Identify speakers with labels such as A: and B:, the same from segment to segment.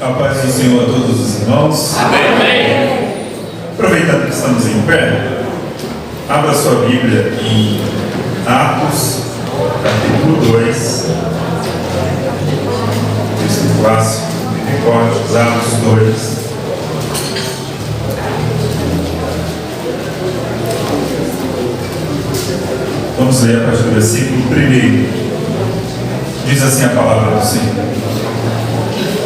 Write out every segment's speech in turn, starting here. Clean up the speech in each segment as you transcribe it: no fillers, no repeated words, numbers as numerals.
A: A paz do Senhor a todos os irmãos.
B: Amém.
A: Aproveitando que estamos em pé, abra sua Bíblia em Atos, capítulo 2, texto clássico, Pentecostes, Atos 2. Vamos ler a partir do versículo 1. Diz assim a palavra do Senhor.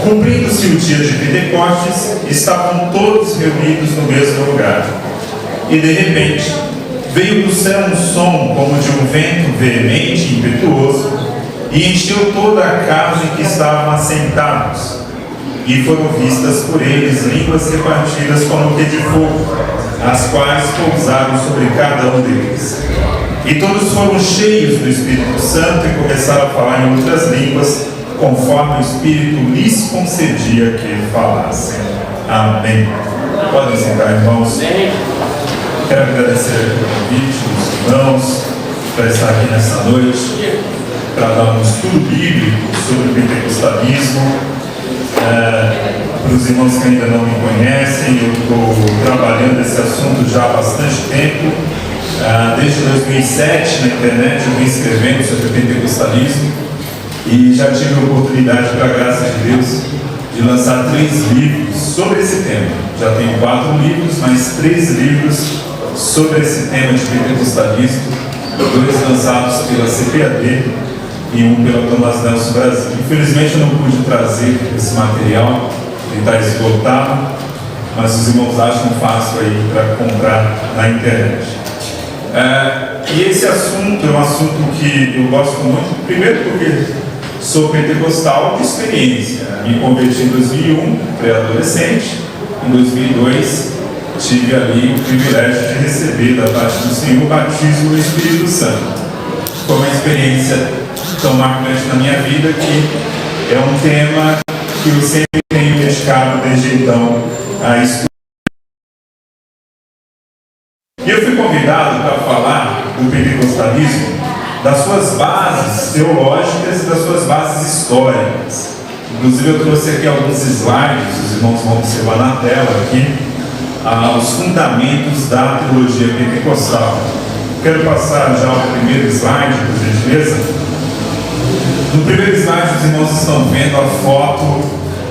A: Cumprindo-se o dia de Pentecostes, estavam todos reunidos no mesmo lugar. E de repente, veio do céu um som como de um vento veemente e impetuoso, e encheu toda a casa em que estavam assentados. E foram vistas por eles línguas repartidas como que de fogo, as quais pousaram sobre cada um deles. E todos foram cheios do Espírito Santo e começaram a falar em outras línguas, conforme o Espírito lhes concedia que falassem. Amém. Podem sentar, irmãos. Quero agradecer pelo convite dos irmãos para estar aqui nessa noite, para dar um estudo bíblico sobre o pentecostalismo. Para os irmãos que ainda não me conhecem, eu estou trabalhando esse assunto já há bastante tempo. Desde 2007 na internet eu vim escrevendo sobre o pentecostalismo e já tive a oportunidade, pela graça de Deus, de lançar 3 livros sobre esse tema. Já tenho 4 livros, mais 3 livros sobre esse tema de pentecostalismo, 2 lançados pela CPAD e 1 pela Thomas Nelson Brasil. Infelizmente eu não pude trazer esse material, ele está esgotado, mas os irmãos acham fácil aí para comprar na internet. E esse assunto é um assunto que eu gosto muito, primeiro porque sou pentecostal de experiência. Me converti em 2001, pré-adolescente. Em 2002, tive ali o privilégio de receber da parte do Senhor o batismo do Espírito Santo. Foi uma experiência tão marcante na minha vida que é um tema que eu sempre tenho dedicado desde então a estudar. E eu fui convidado para falar do pentecostalismo, das suas bases teológicas e das suas bases históricas. Inclusive eu trouxe aqui alguns slides, os irmãos vão observar na tela aqui, os fundamentos da teologia pentecostal. Quero passar já o primeiro slide, por gentileza. No primeiro slide os irmãos estão vendo a foto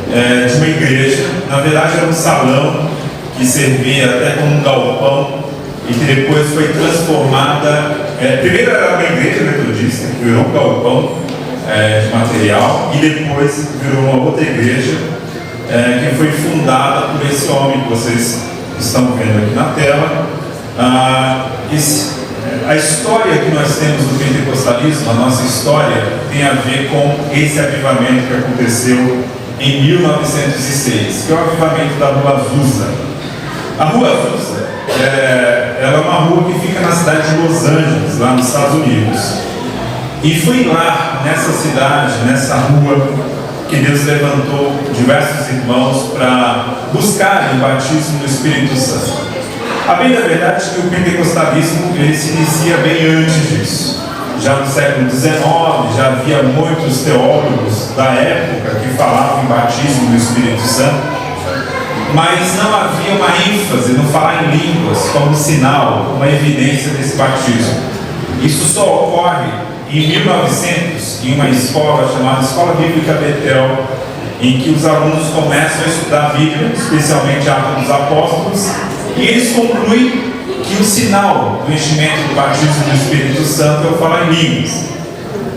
A: de uma igreja. Na verdade era um salão que servia até como um galpão e que depois foi transformada. Primeiro era uma igreja metodista, que virou um galpão de material, e depois virou uma outra igreja que foi fundada por esse homem que vocês estão vendo aqui na tela. A história que nós temos do pentecostalismo, a nossa história, tem a ver com esse avivamento que aconteceu em 1906, que é o avivamento da Rua Azusa. A Rua Azusa ela é uma rua que fica na cidade de Los Angeles, lá nos Estados Unidos. E foi lá, nessa cidade, nessa rua, que Deus levantou diversos irmãos para buscarem o batismo do Espírito Santo. A bem da verdade é que o pentecostalismo ele se inicia bem antes disso. Já no século XIX, já havia muitos teólogos da época que falavam em batismo do Espírito Santo, mas não havia uma ênfase no falar em línguas como sinal, uma evidência desse batismo. Isso só ocorre em 1900, em uma escola chamada Escola Bíblica Betel, em que os alunos começam a estudar a Bíblia, especialmente Atos dos Apóstolos, e eles concluem que o sinal do enchimento do batismo do Espírito Santo é o falar em línguas.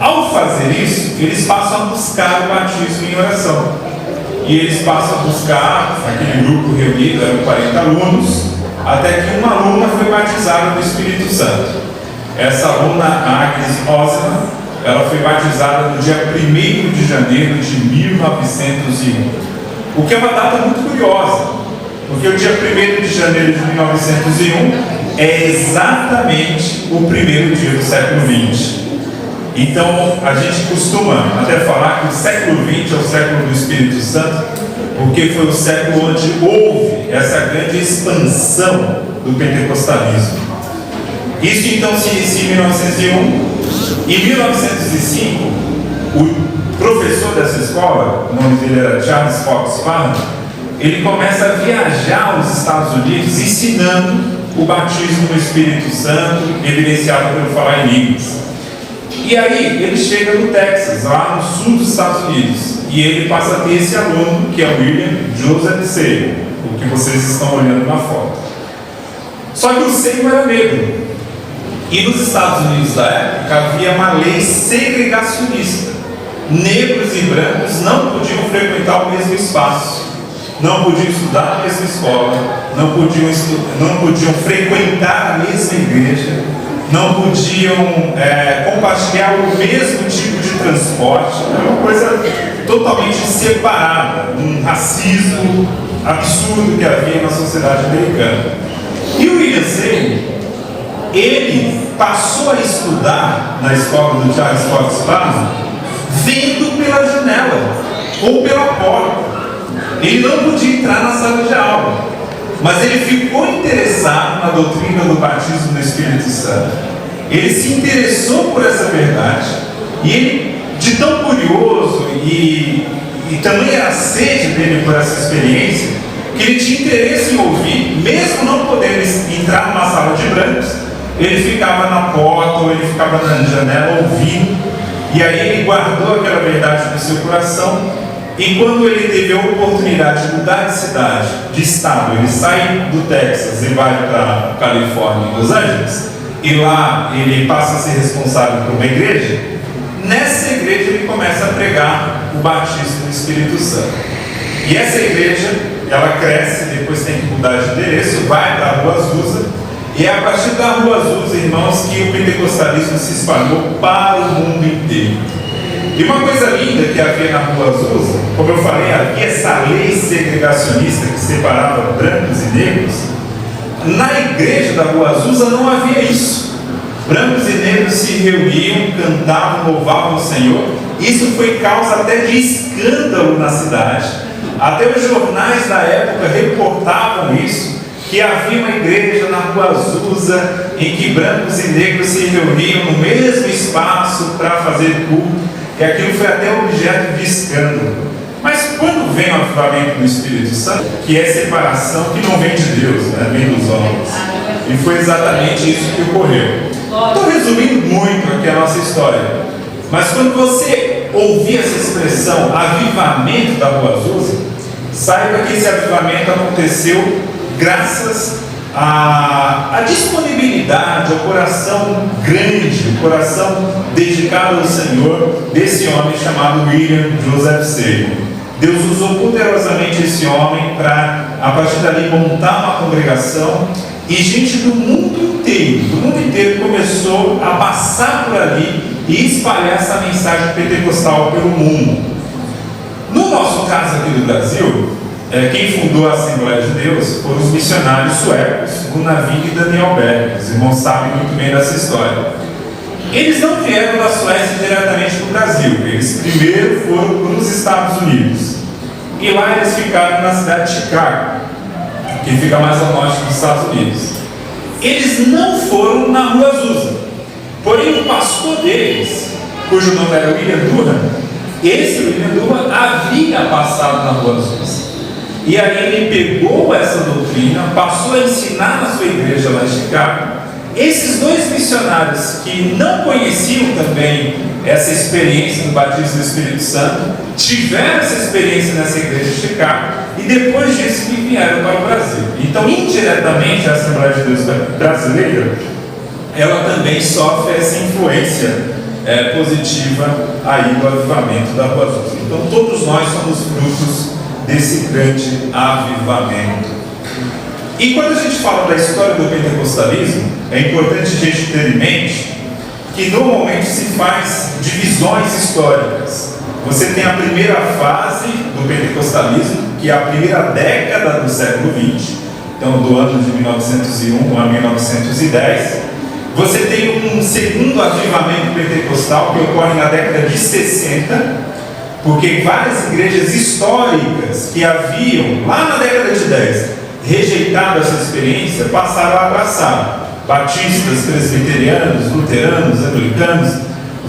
A: Ao fazer isso, eles passam a buscar o batismo em oração. E eles passam a buscar, aquele grupo reunido, eram 40 alunos, até que uma aluna foi batizada no Espírito Santo. Essa aluna, Agnes Osman, ela foi batizada no dia 1º de janeiro de 1901. O que é uma data muito curiosa, porque o dia 1º de janeiro de 1901 é exatamente o primeiro dia do século XX. Então, a gente costuma até falar que o século XX é o século do Espírito Santo, porque foi o século onde houve essa grande expansão do pentecostalismo. Isso então se inicia em 1901. Em 1905, professor dessa escola, o nome dele era Charles Fox Parham, ele começa a viajar aos Estados Unidos ensinando o batismo no Espírito Santo, evidenciado pelo falar em línguas. E aí ele chega no Texas, lá no sul dos Estados Unidos, e ele passa a ter esse aluno, que é o William Joseph Seymour, o que vocês estão olhando na foto. Só que o Seymour era negro. E nos Estados Unidos da época havia uma lei segregacionista. Negros e brancos não podiam frequentar o mesmo espaço, não podiam estudar na mesma escola, não podiam frequentar a mesma igreja, não podiam compartilhar o mesmo tipo de transporte. Era uma coisa totalmente separada, um racismo absurdo que havia na sociedade americana. E o William Seymour, ele passou a estudar na escola do Charles Fox Parham vendo pela janela ou pela porta. Ele não podia entrar na sala de aula, mas ele ficou interessado na doutrina do batismo no Espírito Santo. Ele se interessou por essa verdade, e ele, de tão curioso e tamanha a sede dele por essa experiência, que ele tinha interesse em ouvir, mesmo não podendo entrar numa sala de brancos, ele ficava na porta ou ele ficava na janela ouvindo, e aí ele guardou aquela verdade no seu coração. E quando ele teve a oportunidade de mudar de cidade, de estado, ele sai do Texas e vai para a Califórnia, em Los Angeles, e lá ele passa a ser responsável por uma igreja. Nessa igreja ele começa a pregar o batismo do Espírito Santo. E essa igreja, ela cresce, depois tem que mudar de endereço, vai para a Rua Azusa, e é a partir da Rua Azusa, irmãos, que o pentecostalismo se espalhou para o mundo inteiro. E uma coisa linda que havia na Rua Azusa, como eu falei, havia essa lei segregacionista que separava brancos e negros. Na igreja da Rua Azusa não havia isso. Brancos e negros se reuniam, cantavam, louvavam o Senhor. Isso foi causa até de escândalo na cidade. Até os jornais da época reportavam isso, que havia uma igreja na Rua Azusa em que brancos e negros se reuniam no mesmo espaço para fazer culto. E aquilo foi até objeto de escândalo. Mas quando vem o avivamento do Espírito Santo, que é separação que não vem de Deus, né? Vem dos homens. E foi exatamente isso que ocorreu. Estou resumindo muito aqui a nossa história. Mas quando você ouvir essa expressão, avivamento da Rua Azusa, saiba que esse avivamento aconteceu graças a disponibilidade, o coração grande, o coração dedicado ao Senhor desse homem chamado William Joseph Seymour. Deus usou poderosamente esse homem para, a partir dali, montar uma congregação, e gente do mundo inteiro começou a passar por ali e espalhar essa mensagem pentecostal pelo mundo. No nosso caso aqui do Brasil, quem fundou a Assembleia de Deus foram os missionários suecos, Gunavik e Daniel Berg. Os irmãos sabem muito bem dessa história. Eles não vieram da Suécia diretamente para o Brasil. Eles primeiro foram para os Estados Unidos. E lá eles ficaram na cidade de Chicago, que fica mais ao norte dos Estados Unidos. Eles não foram na Rua Azusa. Porém, o pastor deles, cujo nome era William Durham, esse William Durham havia passado na Rua Azusa. E aí ele pegou essa doutrina, passou a ensinar na sua igreja lá em Chicago. Esses dois missionários que não conheciam também essa experiência do batismo do Espírito Santo, tiveram essa experiência nessa igreja de Chicago, e depois disso que vieram para o Brasil. Então, indiretamente, a Assembleia de Deus brasileira, ela também sofre essa influência positiva aí do avivamento da Rua Azusa. Então, todos nós somos frutos desse grande avivamento. E quando a gente fala da história do pentecostalismo, é importante a gente ter em mente que normalmente se faz divisões históricas. Você tem a primeira fase do pentecostalismo, que é a primeira década do século XX, então do ano de 1901 a 1910. Você tem um segundo avivamento pentecostal que ocorre na década de 60, porque várias igrejas históricas que haviam, lá na década de 10, rejeitado essa experiência, passaram a abraçar. Batistas, presbiterianos, luteranos, anglicanos,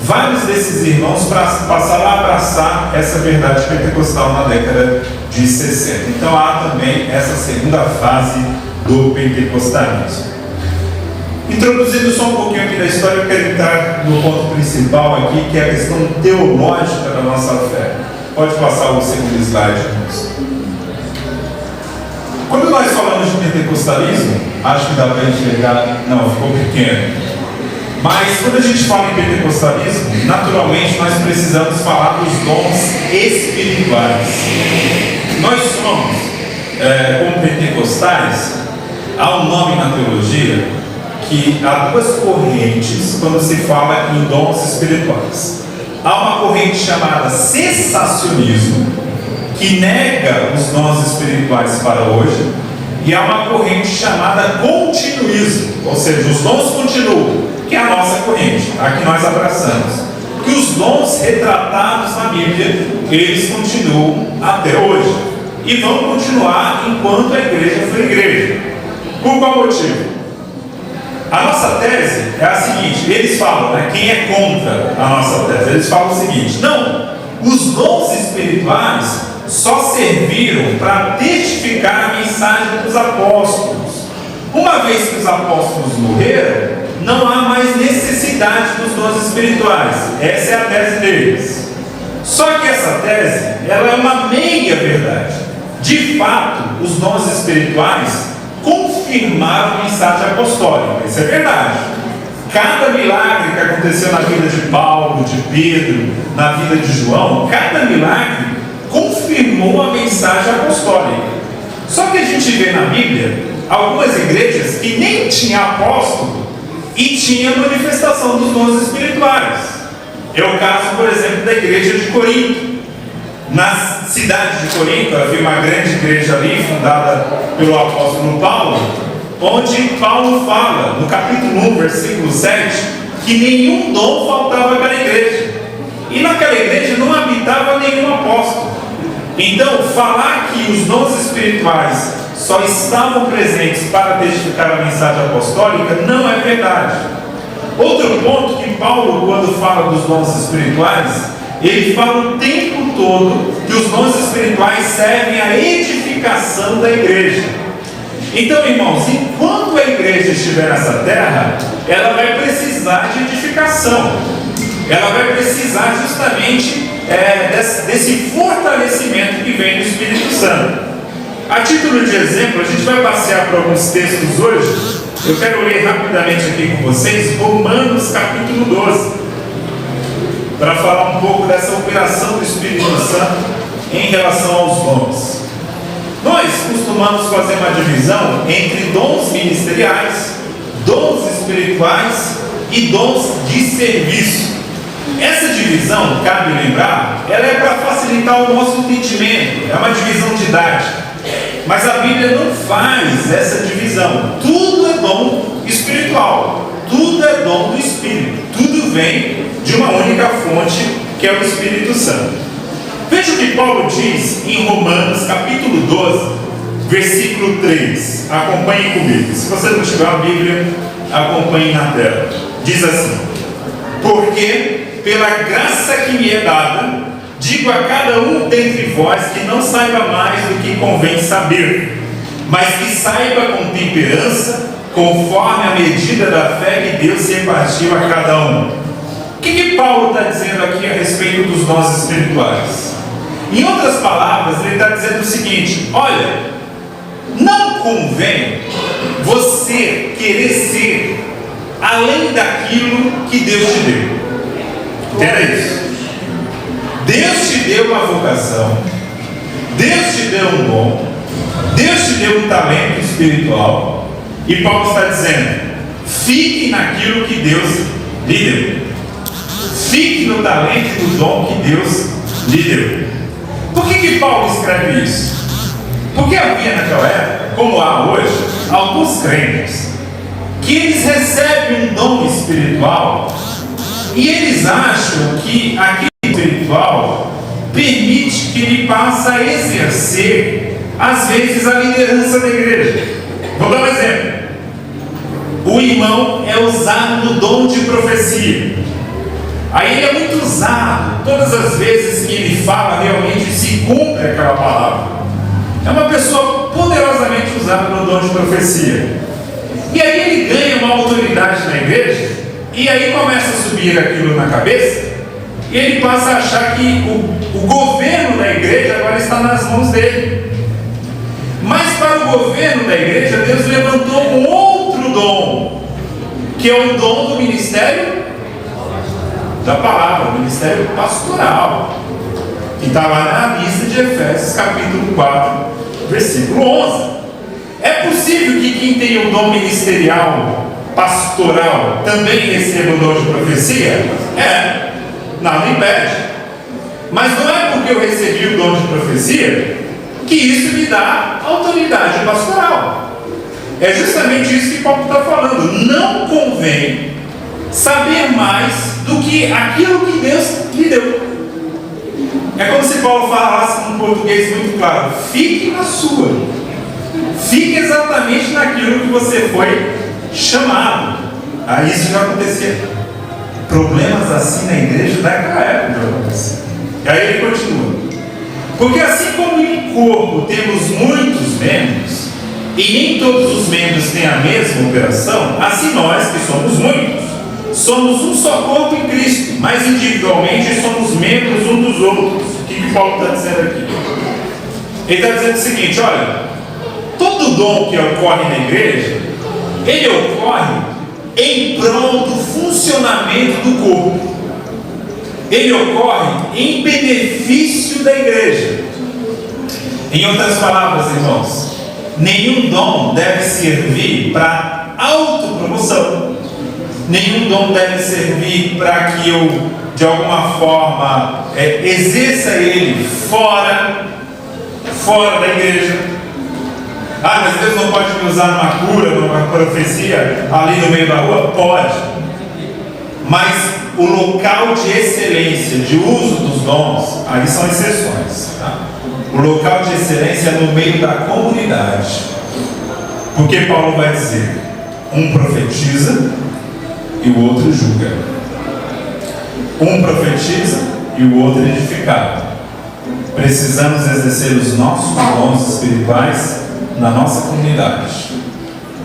A: vários desses irmãos passaram a abraçar essa verdade pentecostal na década de 60. Então há também essa segunda fase do pentecostalismo. Introduzindo só um pouquinho aqui da história, eu quero entrar no ponto principal aqui, que é a questão teológica da nossa fé. Pode passar o segundo slide, irmãos. Quando nós falamos de pentecostalismo, acho que dá para enxergar. Não, ficou pequeno. Mas quando a gente fala em pentecostalismo, naturalmente nós precisamos falar dos dons espirituais. Nós somos, como pentecostais, há um nome na teologia que há duas correntes quando se fala em dons espirituais. Há uma corrente chamada cessacionismo, que nega os dons espirituais para hoje, e há uma corrente chamada continuismo, ou seja, os dons continuam, que é a nossa corrente, a que nós abraçamos. Que os dons retratados na Bíblia, eles continuam até hoje, e vão continuar enquanto a igreja for igreja. Por qual motivo? A nossa tese é a seguinte, eles falam, quem é contra a nossa tese? Eles falam o seguinte: não, os dons espirituais só serviram para testificar a mensagem dos apóstolos. Uma vez que os apóstolos morreram, não há mais necessidade dos dons espirituais. Essa é a tese deles. Só que essa tese, ela é uma meia verdade. De fato, os dons espirituais confirmaram a mensagem apostólica. Isso é verdade. Cada milagre que aconteceu na vida de Paulo, de Pedro, na vida de João, cada milagre confirmou a mensagem apostólica. Só que a gente vê na Bíblia algumas igrejas que nem tinha apóstolo e tinha manifestação dos dons espirituais. É o caso, por exemplo, da igreja de Corinto. Na cidade de Corinto havia uma grande igreja ali, fundada pelo apóstolo Paulo, onde Paulo fala, no capítulo 1, versículo 7, que nenhum dom faltava para a igreja. E naquela igreja não habitava nenhum apóstolo. Então, falar que os dons espirituais só estavam presentes para testificar a mensagem apostólica não é verdade. Outro ponto que Paulo, quando fala dos dons espirituais, ele fala o tempo todo que os dons espirituais servem à edificação da igreja. Então, irmãos, enquanto a igreja estiver nessa terra, ela vai precisar de edificação. Ela vai precisar justamente desse fortalecimento que vem do Espírito Santo. A título de exemplo, a gente vai passear por alguns textos hoje. Eu quero ler rapidamente aqui com vocês Romanos capítulo 12. Para falar um pouco dessa operação do Espírito Santo em relação aos dons. Nós costumamos fazer uma divisão entre dons ministeriais, dons espirituais e dons de serviço. Essa divisão, cabe lembrar, ela é para facilitar o nosso entendimento, é uma divisão didática. Mas a Bíblia não faz essa divisão. Tudo é dom espiritual, tudo é dom do Espírito, tudo vem de uma única fonte, que é o Espírito Santo. Veja o que Paulo diz em Romanos capítulo 12, versículo 3. Acompanhe comigo. Se você não tiver a Bíblia, acompanhe na tela. Diz assim: porque pela graça que me é dada, digo a cada um dentre vós que não saiba mais do que convém saber, mas que saiba com temperança, conforme a medida da fé que Deus se repartiu a cada um. O que Paulo está dizendo aqui a respeito dos dons espirituais? Em outras palavras, ele está dizendo o seguinte: olha, não convém você querer ser além daquilo que Deus te deu. Entenda isso. Deus te deu uma vocação, Deus te deu um dom, Deus te deu um talento espiritual, e Paulo está dizendo: fique naquilo que Deus lhe deu. Fique no talento e no dom que Deus lhe deu. Por que Paulo escreve isso? Porque havia naquela época, como há hoje, alguns crentes que eles recebem um dom espiritual e eles acham que aquele espiritual permite que ele passe a exercer, às vezes, a liderança da igreja. Vou dar um exemplo. O irmão é usado no dom de profecia. Aí ele é muito usado. Todas as vezes que ele fala, realmente se cumpre aquela palavra. É uma pessoa poderosamente usada no dom de profecia. E aí ele ganha uma autoridade na igreja, e aí começa a subir aquilo na cabeça, e ele passa a achar que o governo da igreja agora está nas mãos dele. Mas para o governo da igreja, Deus levantou um outro dom, que é o dom do ministério da palavra, o ministério pastoral, que está lá na lista de Efésios, capítulo 4, versículo 11. É possível que quem tem o dom ministerial, pastoral, também receba o dom de profecia? É, nada impede. Mas não é porque eu recebi o dom de profecia que isso me dá autoridade pastoral. É justamente isso que Paulo está falando. Não convém saber mais do que aquilo que Deus lhe deu. É como se Paulo falasse em português muito claro: fique na sua, fique exatamente naquilo que você foi chamado. Aí isso já acontecia. Problemas assim na igreja daquela época já acontecia. E aí ele continua: porque assim como em corpo temos muitos membros, e nem todos os membros têm a mesma operação, assim nós, que somos muitos, somos um só corpo em Cristo, mas individualmente somos membros uns dos outros. O que Paulo está dizendo aqui? Ele está dizendo o seguinte: olha, todo dom que ocorre na igreja, ele ocorre em prol do funcionamento do corpo. Ele ocorre em benefício da igreja. Em outras palavras, irmãos, nenhum dom deve servir para autopromoção. Nenhum dom deve servir para que eu, de alguma forma, exerça ele fora da igreja. Ah, mas Deus não pode me usar numa cura, numa profecia, ali no meio da rua? Pode. Mas o local de excelência, de uso dos dons, aí são exceções. Tá? O local de excelência é no meio da comunidade. Porque Paulo vai dizer: um profetiza e o outro julga. Um profetiza e o outro é edificado. Precisamos exercer os nossos dons espirituais na nossa comunidade.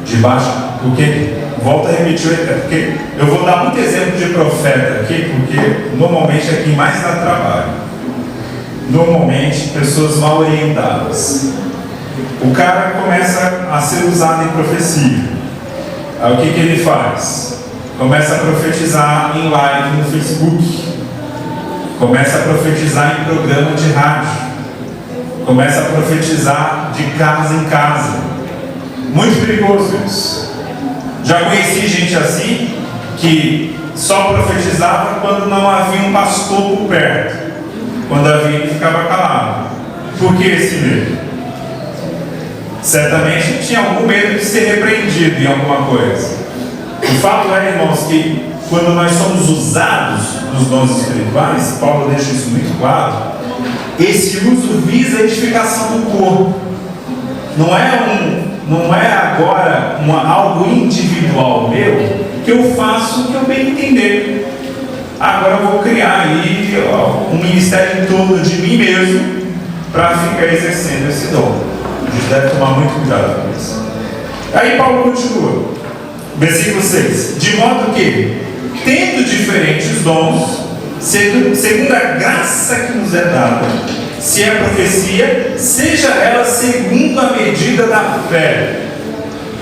A: Debaixo, porque, volto a repetir, porque eu vou dar muito exemplo de profeta aqui, porque normalmente é quem mais dá trabalho. Normalmente, pessoas mal orientadas. O cara começa a ser usado em profecia. Aí o que ele faz? Começa a profetizar em live no Facebook. Começa a profetizar em programa de rádio. Começa a profetizar de casa em casa. Muito perigoso isso. Já conheci gente assim, que só profetizava quando não havia um pastor por perto. Quando havia, ele ficava calado. Por que esse medo? Certamente tinha algum medo de ser repreendido em alguma coisa. O fato é, irmãos, que quando nós somos usados nos dons espirituais, Paulo deixa isso muito claro, esse uso visa a edificação do corpo. Não é agora algo individual meu, que eu faço o que eu bem entender. Agora eu vou criar aí um ministério em torno de mim mesmo, para ficar exercendo esse dom. A gente deve tomar muito cuidado com isso. Aí Paulo continua, versículo 6: de modo que, tendo diferentes dons, segundo a graça que nos é dada, se é profecia, seja ela segundo a medida da fé.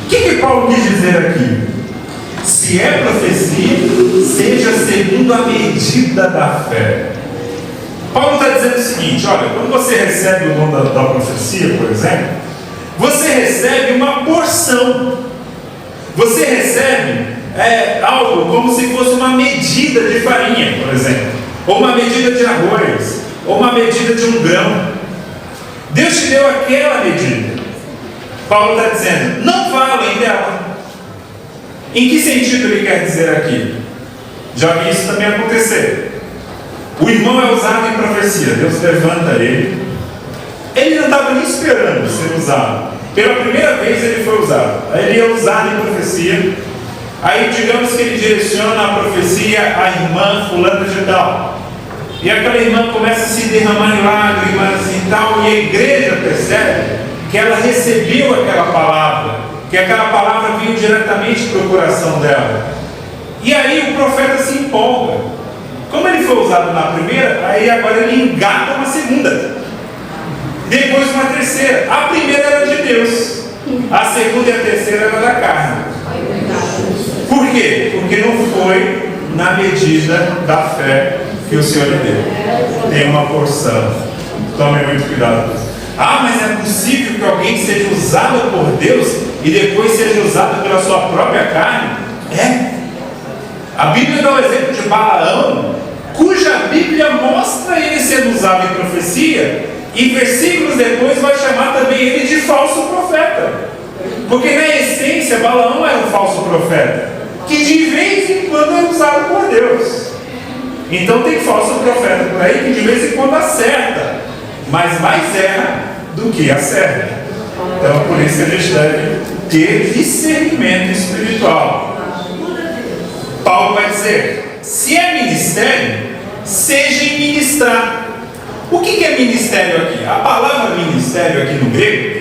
A: O que Paulo quis dizer aqui? Se é profecia, seja segundo a medida da fé. Paulo está dizendo o seguinte: olha, quando você recebe o dom da profecia, por exemplo, você recebe uma porção. Você recebe algo como se fosse uma medida de farinha, por exemplo, ou uma medida de arroz, ou uma medida de um grão. Deus te deu aquela medida. Paulo está dizendo: não vá além dela. Em que sentido ele quer dizer aqui? Já vi isso também acontecer. O irmão é usado em profecia, Deus levanta ele. Ele não estava nem esperando ser usado. Pela primeira vez ele foi usado. Ele é usado em profecia. Aí digamos que ele direciona a profecia à irmã fulana de tal. E aquela irmã começa a se derramar em lágrimas e tal, e a igreja percebe que ela recebeu aquela palavra, que aquela palavra veio diretamente para o coração dela. E aí o profeta se empolga. Como ele foi usado na primeira, aí agora ele engata uma segunda, depois uma terceira. A primeira era de Deus, a segunda e a terceira era da carne. Por quê? Porque não foi na medida da fé que o Senhor lhe deu. Tem uma porção. Tome muito cuidado. Ah, mas é possível que alguém seja usado por Deus e depois seja usado pela sua própria carne? É. A Bíblia dá o exemplo de Balaão, cuja Bíblia mostra ele sendo usado em profecia, e versículos depois vai chamar também ele de falso profeta. Porque na essência Balaão era um falso profeta, que de vez em quando é usado por Deus. Então tem falso profeta por aí que de vez em quando acerta, mas mais erra do que acerta. Então por isso que a gente deve ter discernimento espiritual. Paulo vai dizer, se é ministério, seja em ministrar. O que é ministério aqui? A palavra ministério aqui no grego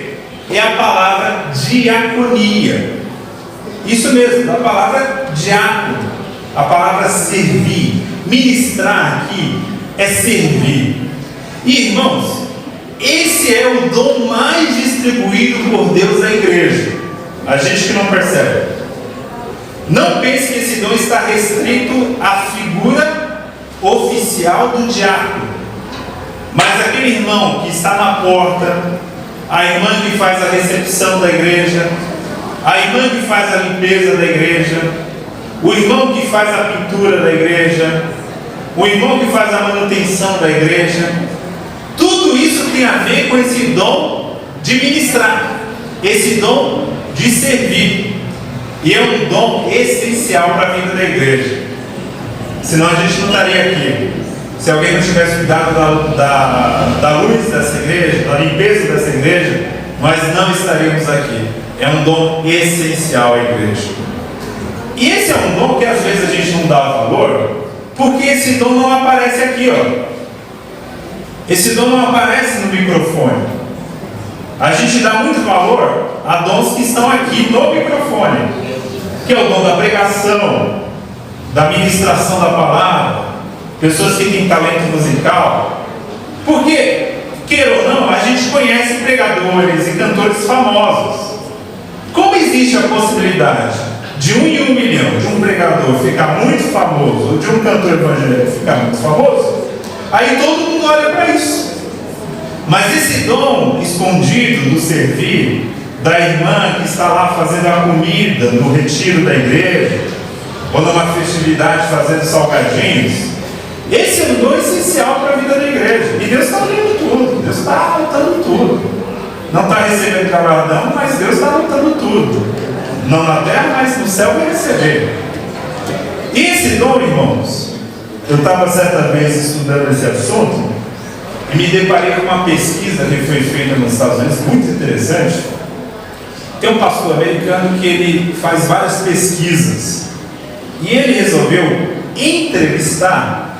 A: é a palavra diaconia. Isso mesmo, a palavra diácono, a palavra servir. Ministrar aqui é servir. E, irmãos, esse é o dom mais distribuído por Deus à igreja. A gente que não percebe. Não pense que esse dom está restrito à figura oficial do diácono. Mas aquele irmão que está na porta, a irmã que faz a recepção da igreja, a irmã que faz a limpeza da igreja, o irmão que faz a pintura da igreja, o irmão que faz a manutenção da igreja, tudo isso tem a ver com esse dom de ministrar, esse dom de servir. E é um dom essencial para a vida da igreja. Senão a gente não estaria aqui. Se alguém não tivesse cuidado da luz dessa igreja, da limpeza dessa igreja, nós não estaríamos aqui. É um dom essencial à igreja. E esse é um dom que às vezes a gente não dá valor, porque esse dom não aparece aqui, ó. Esse dom não aparece no microfone. A gente dá muito valor a dons que estão aqui no microfone, que é o dom da pregação, da ministração da palavra, pessoas que têm talento musical. Porque, queira ou não, a gente conhece pregadores e cantores famosos. Como existe a possibilidade de 1 em 1 milhão, de um pregador ficar muito famoso, ou de um cantor evangélico ficar muito famoso, aí todo mundo olha para isso. Mas esse dom escondido do servir, da irmã que está lá fazendo a comida no retiro da igreja, ou numa festividade fazendo salgadinhos, esse é um dom essencial para a vida da igreja. E Deus está olhando tudo, Deus está anotando tudo. Não está recebendo galardão, mas Deus está anotando tudo. Não na terra, mas no céu vai receber. E esse dom, irmãos, eu estava certa vez estudando esse assunto e me deparei com uma pesquisa que foi feita nos Estados Unidos, muito interessante. Tem um pastor americano que ele faz várias pesquisas e ele resolveu entrevistar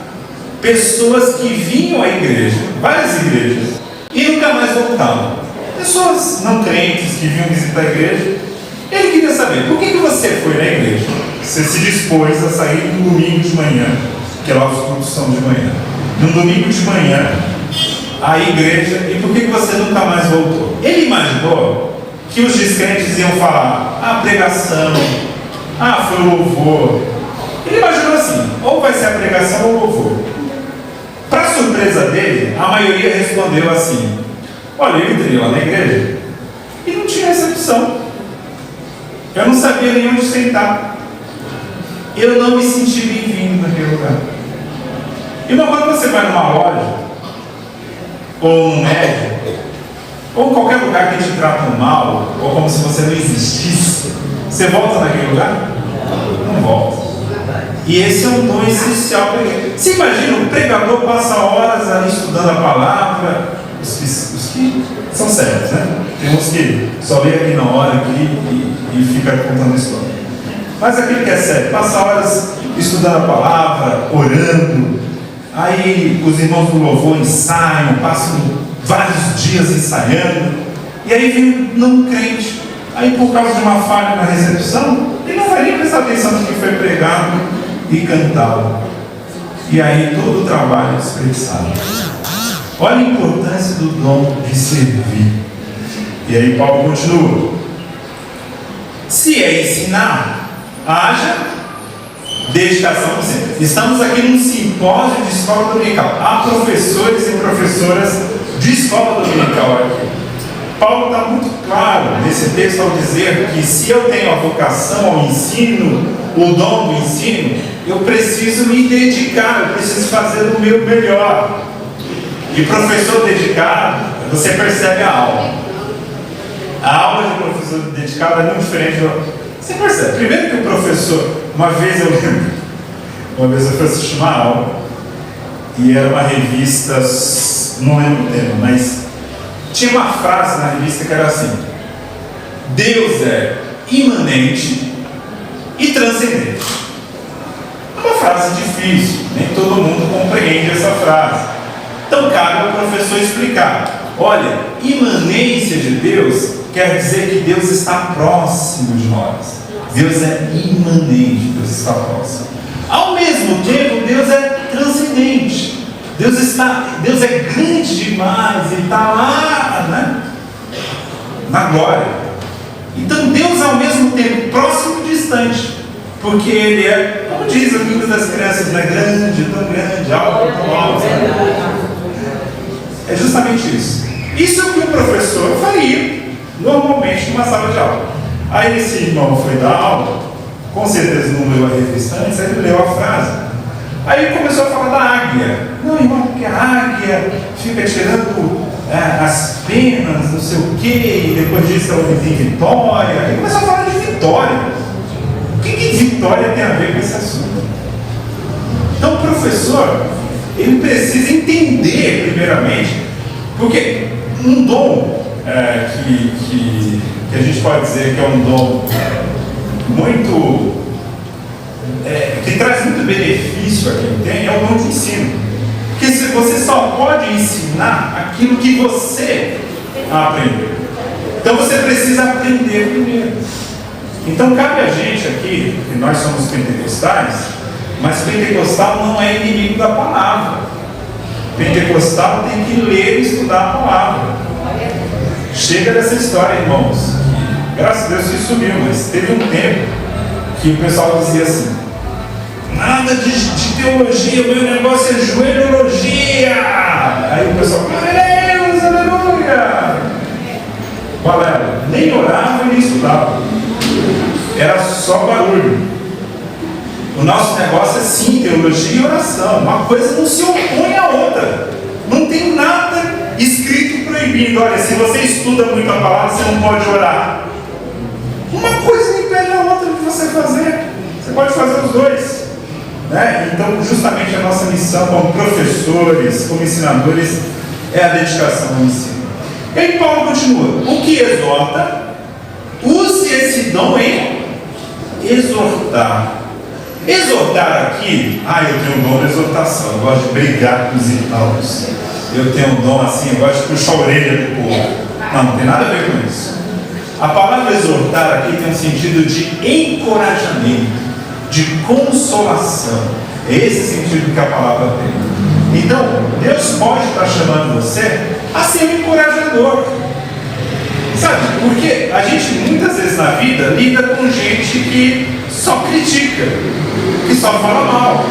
A: pessoas que vinham à igreja, várias igrejas, e nunca mais voltavam. Pessoas não crentes que vinham visitar a igreja. Ele queria saber, por que você foi na igreja? Você se dispôs a sair no domingo de manhã, que lá os cultos são de manhã. No domingo de manhã, a igreja, e por que você nunca mais voltou? Ele imaginou que os descrentes iam falar, pregação, foi o louvor. Ele imaginou assim, ou vai ser a pregação ou o louvor. Para surpresa dele, a maioria respondeu assim, olha, eu entrei lá na igreja e não tinha recepção. Eu não sabia nem onde sentar. Eu não me senti bem-vindo naquele lugar. E quando você vai numa loja, ou num médico, ou em qualquer lugar que te tratam mal, ou como se você não existisse, você volta naquele lugar? Não volta. E esse é um dom essencial para ele. Você imagina, o pregador passa horas ali estudando a palavra, os que são sérios, né? Tem uns que só lê aqui na hora aqui, e fica contando a história. Mas aquilo que é sério, passa horas estudando a palavra, orando, aí os irmãos do louvor ensaiam, passam vários dias ensaiando, e aí vem um não crente, aí por causa de uma falha na recepção, ele não vai nem prestar atenção no que foi pregado e cantado. E aí todo o trabalho é desperdiçado. Olha a importância do dom de servir. E aí Paulo continua: se é ensinar, haja dedicação. Estamos aqui num simpósio de escola dominical. Há professores e professoras de escola dominical aqui. Paulo está muito claro nesse texto ao dizer que se eu tenho a vocação ao ensino, o dom do ensino, eu preciso me dedicar, eu preciso fazer o meu melhor. E professor dedicado, você percebe a aula. A aula de professor dedicado é muito diferente. Você percebe? Primeiro que o professor, uma vez eu fui assistir uma aula, e era uma revista, não lembro o tema, mas tinha uma frase na revista que era assim: Deus é imanente e transcendente. É uma frase difícil, nem todo mundo compreende essa frase. Então cabe ao professor explicar: olha, imanência de Deus quer dizer que Deus está próximo de nós. Deus é imanente, Deus está próximo. Ao mesmo tempo, Deus é transcendente. Deus é grande demais, Ele está lá, né, na glória. Então Deus é ao mesmo tempo próximo e distante, porque Ele é, como diz a Bíblia das crianças, né, grande, tão grande, alto, tão alto. É justamente isso. Isso é o que o professor faria normalmente numa sala de aula. Aí esse irmão foi dar aula, com certeza não leu a revista antes, aí ele leu a frase. Aí ele começou a falar da águia. Não, irmão, porque a águia fica tirando as penas, não sei o quê, e depois disso ela tem vitória. Ele começou a falar de vitória. O que vitória tem a ver com esse assunto? Então o professor, ele precisa entender primeiramente, porque um dom que a gente pode dizer que é um dom muito que traz muito benefício a quem tem, é o dom de ensino. Porque você só pode ensinar aquilo que você aprendeu. Então você precisa aprender primeiro. Então cabe a gente aqui, que nós somos pentecostais, mas pentecostal não é inimigo da palavra. Pentecostal tem que ler e estudar a palavra. Chega dessa história, irmãos. Graças a Deus isso subiu, mas teve um tempo que o pessoal dizia assim: nada de teologia, o meu negócio é joelhologia. Aí o pessoal, Deus, aleluia. Qual era? Nem orava nem estudava. Era só barulho. O nosso negócio é sim teologia e oração. Uma coisa não se opõe à outra. Não tem nada escrito proibindo. Olha, se você estuda muito a palavra, você não pode orar. Uma coisa não impede a outra de você fazer. Você pode fazer os dois, né? Então, justamente a nossa missão como professores, como ensinadores, é a dedicação ao ensino. E aí Paulo continua: o que exorta, use esse dom em exortar. Exortar aqui, eu tenho um dom de exortação, eu gosto de brigar com os irmãos, eu tenho um dom assim, eu gosto de puxar a orelha do povo. Não tem nada a ver com isso. A palavra exortar aqui tem um sentido de encorajamento, de consolação. É esse sentido que a palavra tem. Então, Deus pode estar chamando você a ser um encorajador. Sabe, porque a gente muitas vezes na vida lida com gente que só critica, que só fala mal,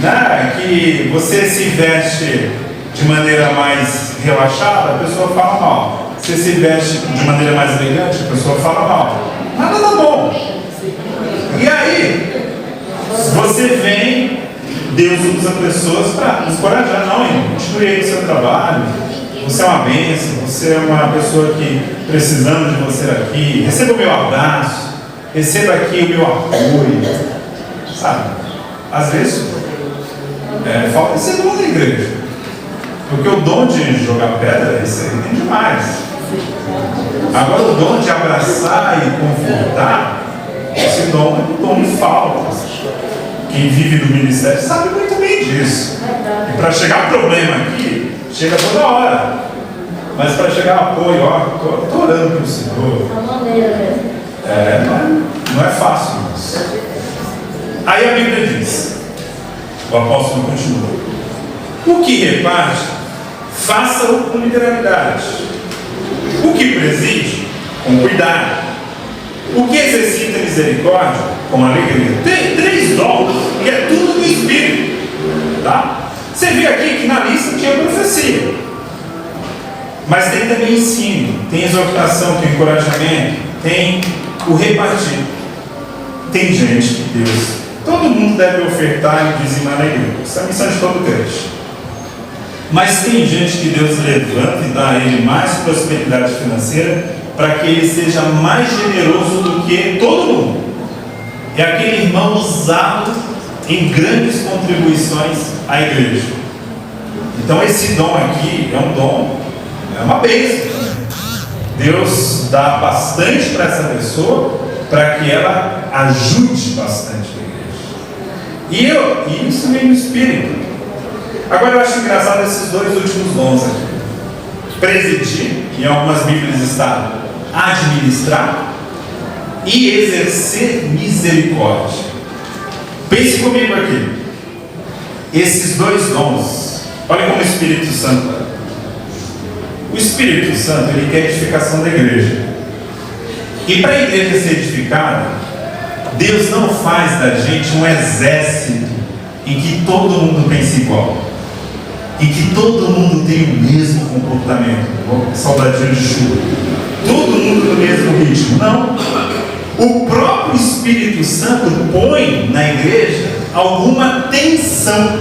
A: né? Que você se veste de maneira mais relaxada, a pessoa fala mal. Você se veste de maneira mais elegante, a pessoa fala mal. Nada dá bom. E aí, você vem, Deus usa pessoas para encorajar. Não, irmão, continue aí o seu trabalho. Você é uma bênção, você é uma pessoa que precisamos de você aqui. Receba o meu abraço, receba aqui o meu apoio. Sabe? Às vezes, falta esse dom na igreja. Porque o dom de jogar pedra, isso aí tem demais. Agora o dom de abraçar e confortar, Esse dom é um dom de falta. Quem vive do ministério sabe muito bem disso. E para chegar problema aqui, chega toda hora. Mas para chegar apoio, estou orando pelo Senhor. Não é fácil isso. Aí a Bíblia diz, o apóstolo continua: o que reparte, faça-o com literalidade. O que preside, com cuidado. O que exercita misericórdia, com alegria. Tem 3 dons, e é tudo do Espírito. Tá? Você vê aqui que na lista tinha profecia. Mas tem também ensino, tem exortação, tem encorajamento, tem o repartir. Tem gente que Deus, todo mundo deve ofertar e dizimar na igreja. Isso é a missão de todo crente. Mas tem gente que Deus levanta e dá a ele mais prosperidade financeira para que ele seja mais generoso do que todo mundo. É aquele irmão usado em grandes contribuições à igreja. Então esse dom aqui é um dom, é uma bênção. Deus dá bastante para essa pessoa para que ela ajude bastante a igreja. E isso vem no Espírito. Agora eu acho engraçado esses 2 últimos dons aqui. Presidir, em algumas Bíblias está administrar, e exercer misericórdia. Pense comigo aqui. Esses 2 dons, olha como o Espírito Santo é. O Espírito Santo, ele quer a edificação da igreja. E para a igreja ser edificada, Deus não faz da gente um exército em que todo mundo pensa igual, em que todo mundo tem o mesmo comportamento. Soldadinho de chuva, todo mundo no mesmo ritmo. Não. O próprio Espírito Santo põe na igreja alguma tensão,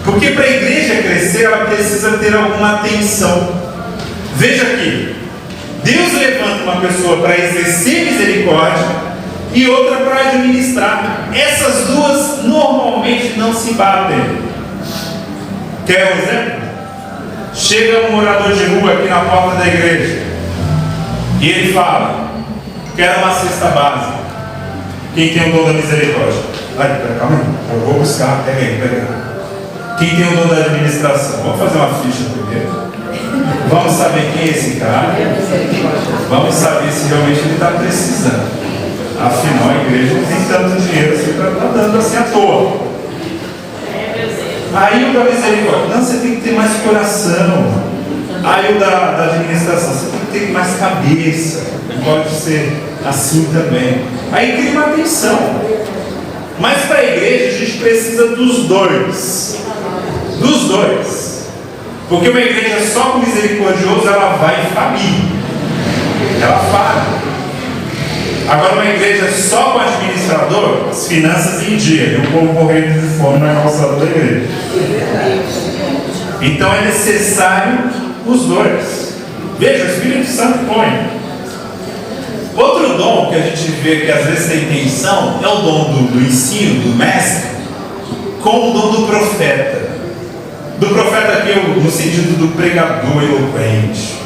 A: porque para a igreja crescer ela precisa ter alguma tensão. Veja aqui, Deus levanta uma pessoa para exercer misericórdia e outra para administrar. Essas duas normalmente não se batem. Quer um exemplo? Chega um morador de rua aqui na porta da igreja e ele fala: quero uma cesta básica. Quem tem o dom da misericórdia? Calma aí, eu vou buscar, pega aí. Quem tem o dom da administração? Vamos fazer uma ficha primeiro. Vamos saber quem é esse cara. Vamos saber se realmente ele está precisando. Afinal, a igreja não tem tanto dinheiro assim para estar dando assim à toa. Aí o da misericórdia: não, você tem que ter mais coração. Aí o da administração: você tem que ter mais cabeça. Não pode ser assim também. Aí cria uma tensão. Mas para a igreja a gente precisa dos 2. Dos 2. Porque uma igreja só com misericordioso, ela vai falir. Ela falha. Agora uma igreja só com administrador, as finanças em dia, e o povo morrendo de fome na calçada da igreja. Então é necessário os 2. Veja, o Espírito Santo põe. Outro dom que a gente vê que às vezes tem tensão é o dom do ensino, do mestre, com o dom do profeta. Do profeta aqui no sentido do pregador eloquente.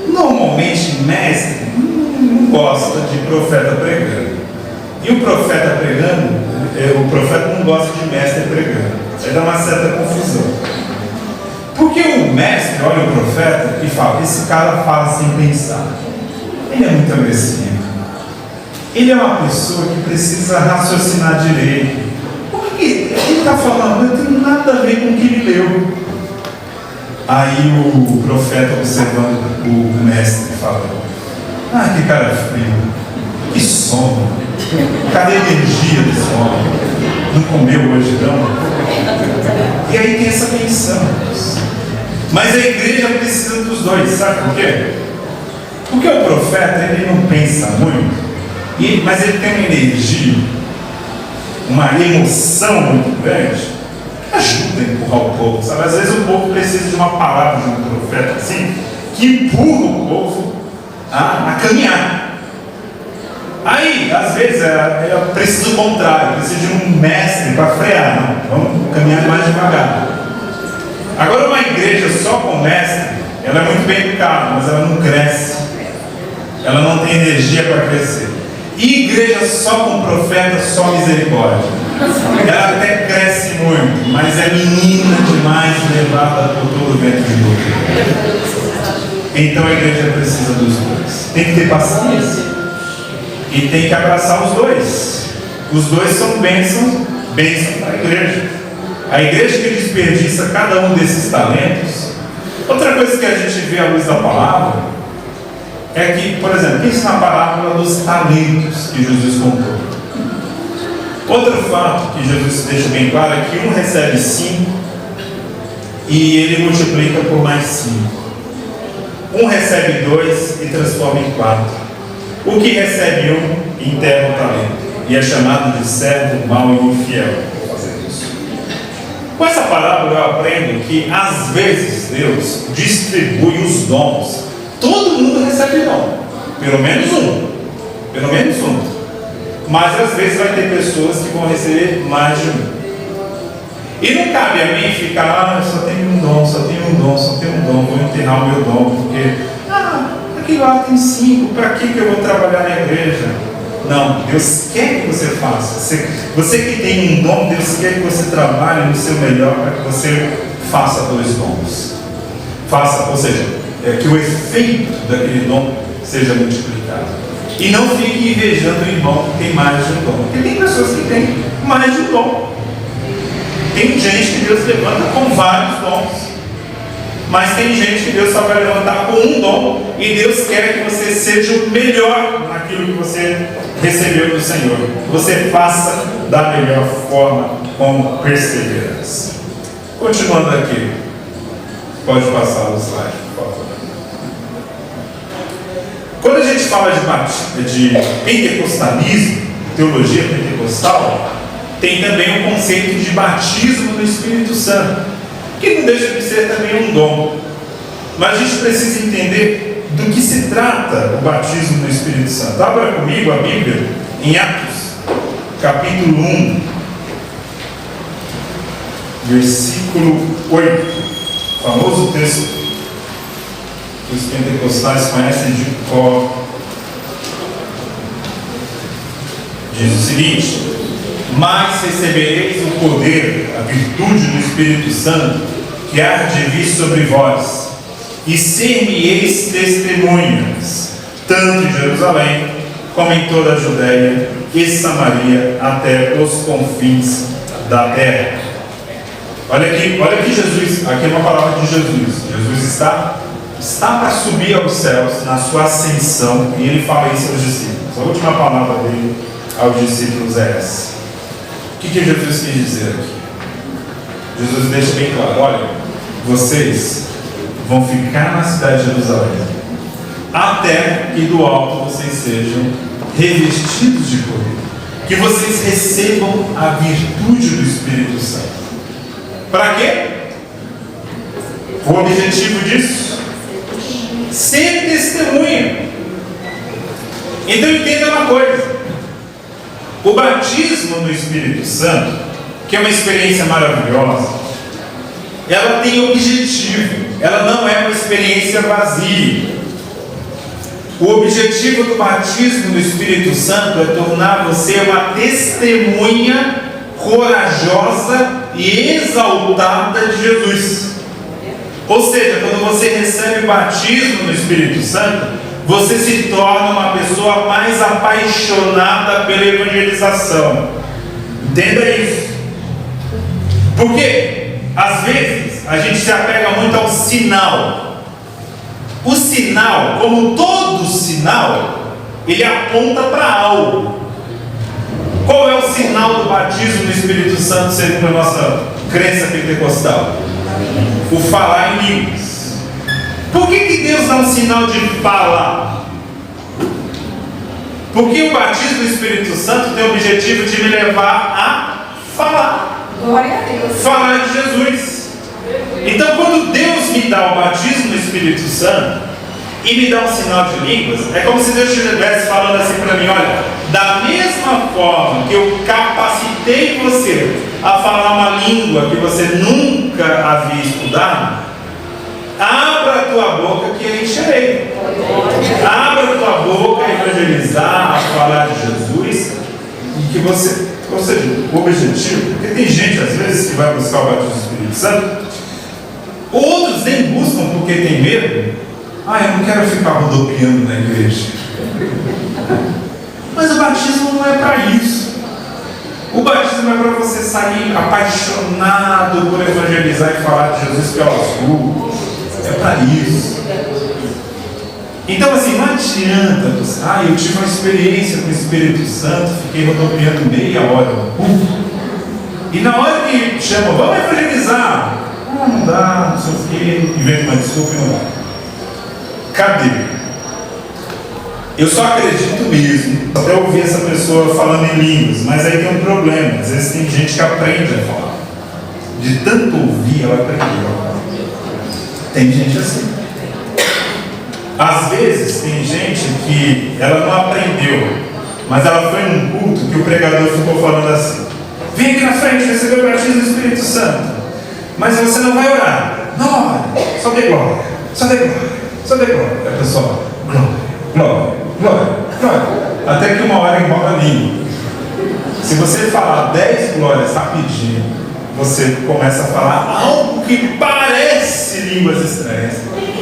A: Normalmente mestre não gosta de profeta pregando. E o profeta pregando, o profeta não gosta de mestre pregando. Aí dá uma certa confusão. Porque o mestre olha o profeta e fala: esse cara fala sem pensar. Ele é muito agressivo. Ele é uma pessoa que precisa raciocinar direito. Porque ele está falando, não tem nada a ver com o que ele leu. Aí o profeta, observando o mestre, fala: ah, que cara frio, que sono, cadê a energia desse homem? Não comeu hoje não? E aí tem essa tensão. Mas a igreja precisa dos 2, sabe por quê? Porque o profeta, ele não pensa muito, mas ele tem uma energia, uma emoção muito grande, que ajuda a empurrar o povo, sabe? Às vezes o povo precisa de uma palavra de um profeta assim, que empurra o povo a caminhar. Aí, às vezes, eu preciso do contrário, preciso de um mestre para frear. Não, vamos caminhar mais devagar. Agora, uma igreja só com mestre, ela é muito bem educada, mas ela não cresce. Ela não tem energia para crescer. E igreja só com profeta, só misericórdia. Ela até cresce muito, mas é menina demais, levada por todo o vento de loucura. Então a igreja precisa dos dois. Tem que ter paciência. E tem que abraçar os dois. Os dois são bênçãos para a igreja. A igreja que desperdiça cada um desses talentos. Outra coisa que a gente vê à luz da palavra é que, por exemplo, pense na parábola dos talentos que Jesus contou. Outro fato que Jesus deixa bem claro é que um recebe 5 e ele multiplica por mais 5. Um recebe 2 e transforma em 4. O que recebe 1 enterra o talento e é chamado de servo mau e infiel por fazer isso. Com essa parábola eu aprendo que às vezes Deus distribui os dons. Todo mundo recebe dom, pelo menos um. Mas às vezes vai ter pessoas que vão receber mais de um. E não cabe a mim ficar, eu só tenho um dom, vou enterrar o meu dom, porque aquele lá tem 5, para que eu vou trabalhar na igreja? Não, Deus quer que você faça. Você que tem um dom, Deus quer que você trabalhe no seu melhor para que você faça 2 dons. Ou seja, que o efeito daquele dom seja multiplicado. E não fique invejando o irmão que tem mais de um dom. Porque tem pessoas que têm mais de um dom. Tem gente que Deus levanta com vários dons. Mas tem gente que Deus só vai levantar com um dom. E Deus quer que você seja o melhor naquilo que você recebeu do Senhor. Você faça da melhor forma, com perseverança. Continuando aqui. Pode passar o slide, por favor. Quando a gente fala de pentecostalismo, teologia pentecostal, tem também o conceito de batismo no Espírito Santo, que não deixa de ser também um dom. Mas a gente precisa entender do que se trata o batismo no Espírito Santo. Abra comigo a Bíblia em Atos, capítulo 1, versículo 8, o famoso texto que os pentecostais conhecem de cor. Diz o seguinte: mas recebereis o poder, a virtude do Espírito Santo, que há de vir sobre vós, e ser-me-eis testemunhas, tanto em Jerusalém, como em toda a Judéia e Samaria, até os confins da terra. Olha aqui Jesus, aqui é uma palavra de Jesus. Jesus está para subir aos céus na sua ascensão, e ele fala isso aos discípulos. A última palavra dele aos discípulos é essa. O que Jesus quis dizer aqui? Jesus deixa bem claro: olha, vocês vão ficar na cidade de Jerusalém até que do alto vocês sejam revestidos de poder, que vocês recebam a virtude do Espírito Santo. Para quê? O objetivo disso? Ser testemunha. Então entenda uma coisa: o batismo no Espírito Santo, que é uma experiência maravilhosa, ela tem objetivo, ela não é uma experiência vazia. O objetivo do batismo no Espírito Santo é tornar você uma testemunha corajosa e exaltada de Jesus. Ou seja, quando você recebe o batismo no Espírito Santo, você se torna uma pessoa mais apaixonada pela evangelização. Entenda isso. Porque, às vezes, a gente se apega muito ao sinal. O sinal, como todo sinal, ele aponta para algo. Qual é o sinal do batismo no Espírito Santo segundo a nossa crença pentecostal? O falar em línguas. Por que Deus dá um sinal de falar? Porque o batismo do Espírito Santo tem o objetivo de me levar a falar.
B: Glória a Deus.
A: Falar de Jesus. Então, quando Deus me dá o batismo do Espírito Santo e me dá um sinal de línguas, é como se Deus estivesse falando assim para mim: olha, da mesma forma que eu capacitei você a falar uma língua que você nunca havia estudado, abra a tua boca que eu encherei. Abra a tua boca a evangelizar, a falar de objetivo, porque tem gente às vezes que vai buscar o batismo do Espírito Santo, outros nem buscam porque tem medo. Eu não quero ficar rodopiando na igreja. Mas o batismo não é para isso. O batismo é para você sair apaixonado por evangelizar e falar de Jesus pelas ruas. É para isso. Então assim, não adianta você, eu tive uma experiência com o Espírito Santo, fiquei rodopiando meia hora. E na hora que chama, vamos evangelizar. Não dá, não sei o quê, inventa uma desculpa e não dá. Cadê? Eu só acredito mesmo, até ouvir essa pessoa falando em línguas, mas aí tem um problema. Às vezes tem gente que aprende a falar. De tanto ouvir, ela aprendeu. Tem gente assim. Às vezes tem gente que ela não aprendeu, mas ela foi num culto que o pregador ficou falando assim: vem aqui na frente receber o batismo do Espírito Santo, mas você não vai orar. Não ore, só dê glória, só dê glória, só dê glória. A pessoa, glória, glória, glória, glória. Até que uma hora enrola a língua. Se você falar 10 glórias rapidinho, você começa a falar algo que parece línguas estranhas,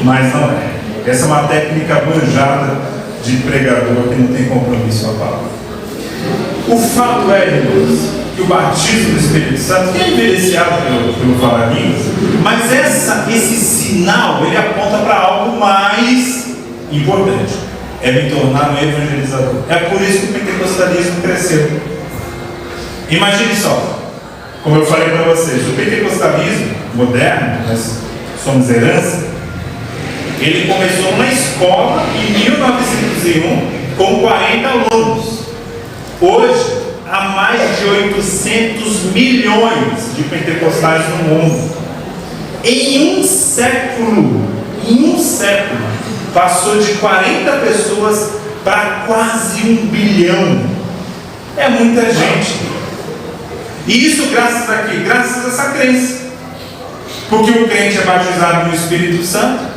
A: mas não é. Essa é uma técnica manjada de pregador que não tem compromisso com a palavra. O fato é, irmãos, que o batismo do Espírito Santo é evidenciado pelo falar línguas, mas esse sinal ele aponta para algo mais importante: é me tornar um evangelizador. É por isso que o pentecostalismo cresceu. Imagine só, como eu falei para vocês, o pentecostalismo moderno, nós somos herança. Ele começou numa escola em 1901 com 40 alunos. Hoje, há mais de 800 milhões de pentecostais no mundo. Em um século, passou de 40 pessoas para quase 1 bilhão. É muita gente. E isso graças a quê? Graças a essa crença. Porque o crente é batizado no Espírito Santo,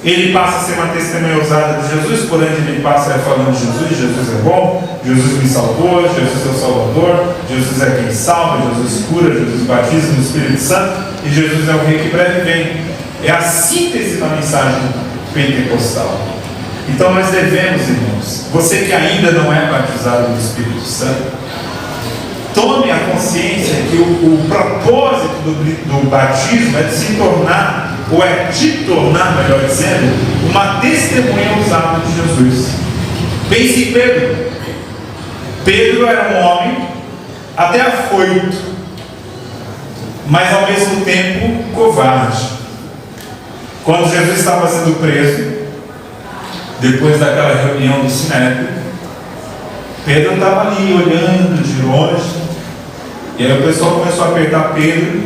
A: ele passa a ser uma testemunha ousada de Jesus, por onde ele passa falando de Jesus: Jesus é bom, Jesus me salvou, Jesus é o Salvador, Jesus é quem salva, Jesus cura, Jesus batiza no Espírito Santo, e Jesus é o Rei que breve vem. É a síntese da mensagem pentecostal. Então nós devemos, irmãos, você que ainda não é batizado no Espírito Santo, tome a consciência que o propósito do batismo é de se tornar, ou é de tornar, melhor dizendo, uma testemunha ousada de Jesus. Pense em Pedro. Pedro era um homem até afoito, mas ao mesmo tempo covarde. Quando Jesus estava sendo preso, depois daquela reunião do Sinédrio, Pedro estava ali olhando de longe, e aí o pessoal começou a apertar Pedro,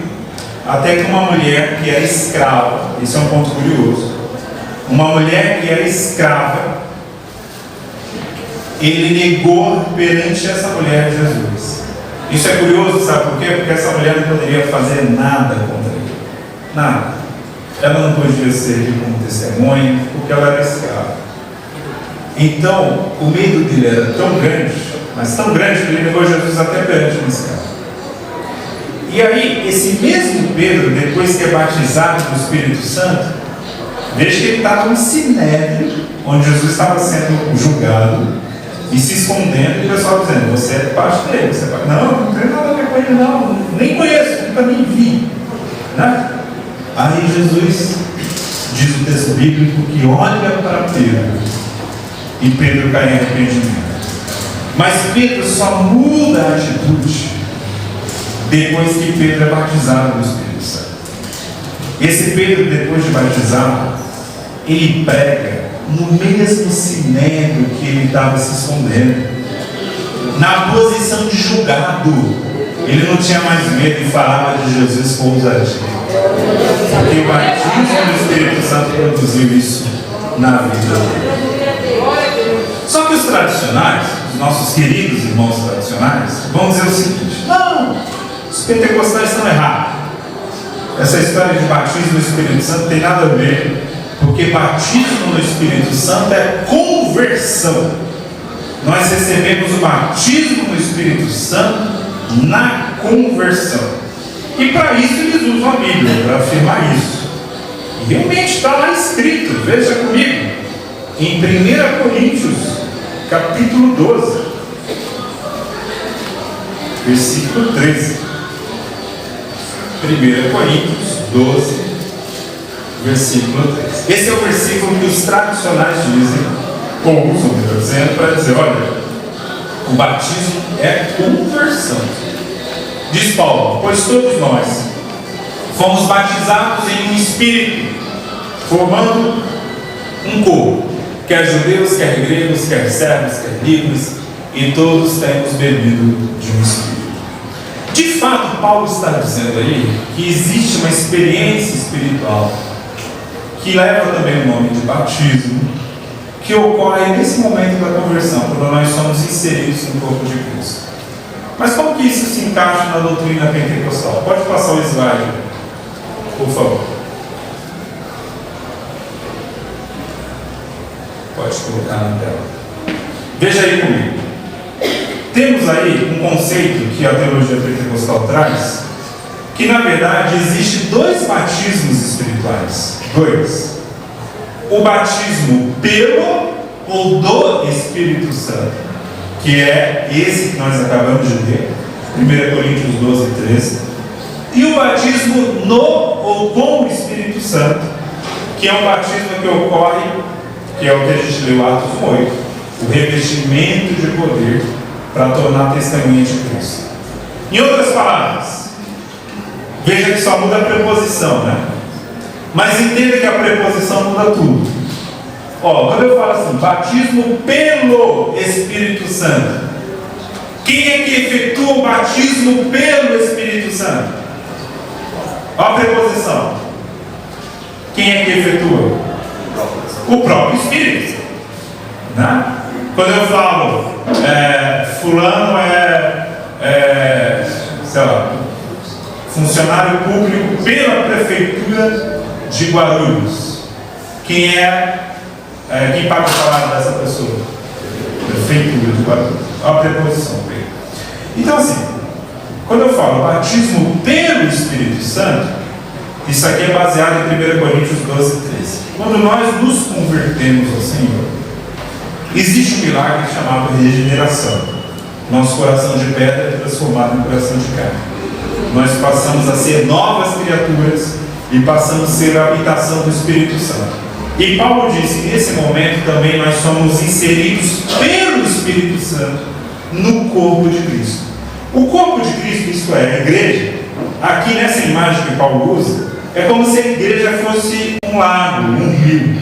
A: até que uma mulher que era escrava, isso é um ponto curioso, uma mulher que era escrava, ele negou perante essa mulher Jesus. Isso é curioso, sabe por quê? Porque essa mulher não poderia fazer nada contra ele, nada. Ela não podia servir como testemunha, porque ela era escrava. Então, o medo dele era tão grande, mas tão grande, que ele negou Jesus até perante uma escrava. E aí, esse mesmo Pedro, depois que é batizado no Espírito Santo, veja que ele estava no Sinédrio, onde Jesus estava sendo julgado, e se escondendo, e o pessoal dizendo: você é parte dele, você é parte... Não tem nada a ver com ele, não, nem conheço, nunca nem vi, né? Aí Jesus, diz o texto bíblico, que olha para Pedro, e Pedro cai em arrependimento. Mas Pedro só muda a atitude depois que Pedro é batizado no Espírito Santo. Esse Pedro, depois de batizado, ele prega no mesmo sinédrio que ele estava se escondendo, na posição de julgado. Ele não tinha mais medo e falava de Jesus com ousadia, porque o batismo do Espírito Santo produziu isso na vida dele. Só que os tradicionais, os nossos queridos irmãos tradicionais, vão dizer o seguinte: não, os pentecostais estão errados. Essa história de batismo no Espírito Santo tem nada a ver, porque batismo no Espírito Santo é conversão. Nós recebemos o batismo no Espírito Santo na conversão. E para isso eles usam a Bíblia, para afirmar isso. E realmente está lá escrito, veja comigo, em 1 Coríntios, capítulo 12, versículo 13. 1 Coríntios 12, versículo 13. Esse é o versículo que os tradicionais dizem, ou usam, melhor dizendo, para dizer, olha, o batismo é conversão. Diz Paulo, pois todos nós fomos batizados em um espírito, formando um corpo, quer judeus, quer gregos, quer servos, quer livres, e todos temos bebido de um espírito. De fato, Paulo está dizendo aí que existe uma experiência espiritual que leva também o nome de batismo, que ocorre nesse momento da conversão, quando nós somos inseridos no corpo de Cristo. Mas como que isso se encaixa na doutrina pentecostal? Pode passar o slide, por favor. Pode colocar na tela. Veja aí comigo. Temos aí um conceito que a teologia pentecostal traz, que na verdade existe dois batismos espirituais. Dois. O batismo pelo ou do Espírito Santo, que é esse que nós acabamos de ler, 1 Coríntios 12, 13. E o batismo no ou com o Espírito Santo, que é um batismo que ocorre, que é o que a gente leu Atos 8, o revestimento de poder para tornar testemunha de Cristo. Em outras palavras, veja que só muda a preposição, né? Mas entenda que a preposição muda tudo. Quando eu falo assim, batismo pelo Espírito Santo, quem é que efetua o batismo pelo Espírito Santo? Olha a preposição. Quem é que efetua? O próprio Espírito, né? Quando eu falo fulano sei lá, funcionário público pela prefeitura de Guarulhos, quem paga o salário dessa pessoa? Prefeitura de Guarulhos. Olha a preposição. Então assim, quando eu falo batismo pelo Espírito Santo, isso aqui é baseado em 1 Coríntios 12, 13. Quando nós nos convertemos ao Senhor, existe um milagre chamado regeneração. Nosso coração de pedra é transformado em coração de carne. Nós passamos a ser novas criaturas e passamos a ser a habitação do Espírito Santo. E Paulo diz que nesse momento também nós somos inseridos pelo Espírito Santo no corpo de Cristo. O corpo de Cristo, isto é, a igreja, aqui nessa imagem que Paulo usa, é como se a igreja fosse um lago, um rio,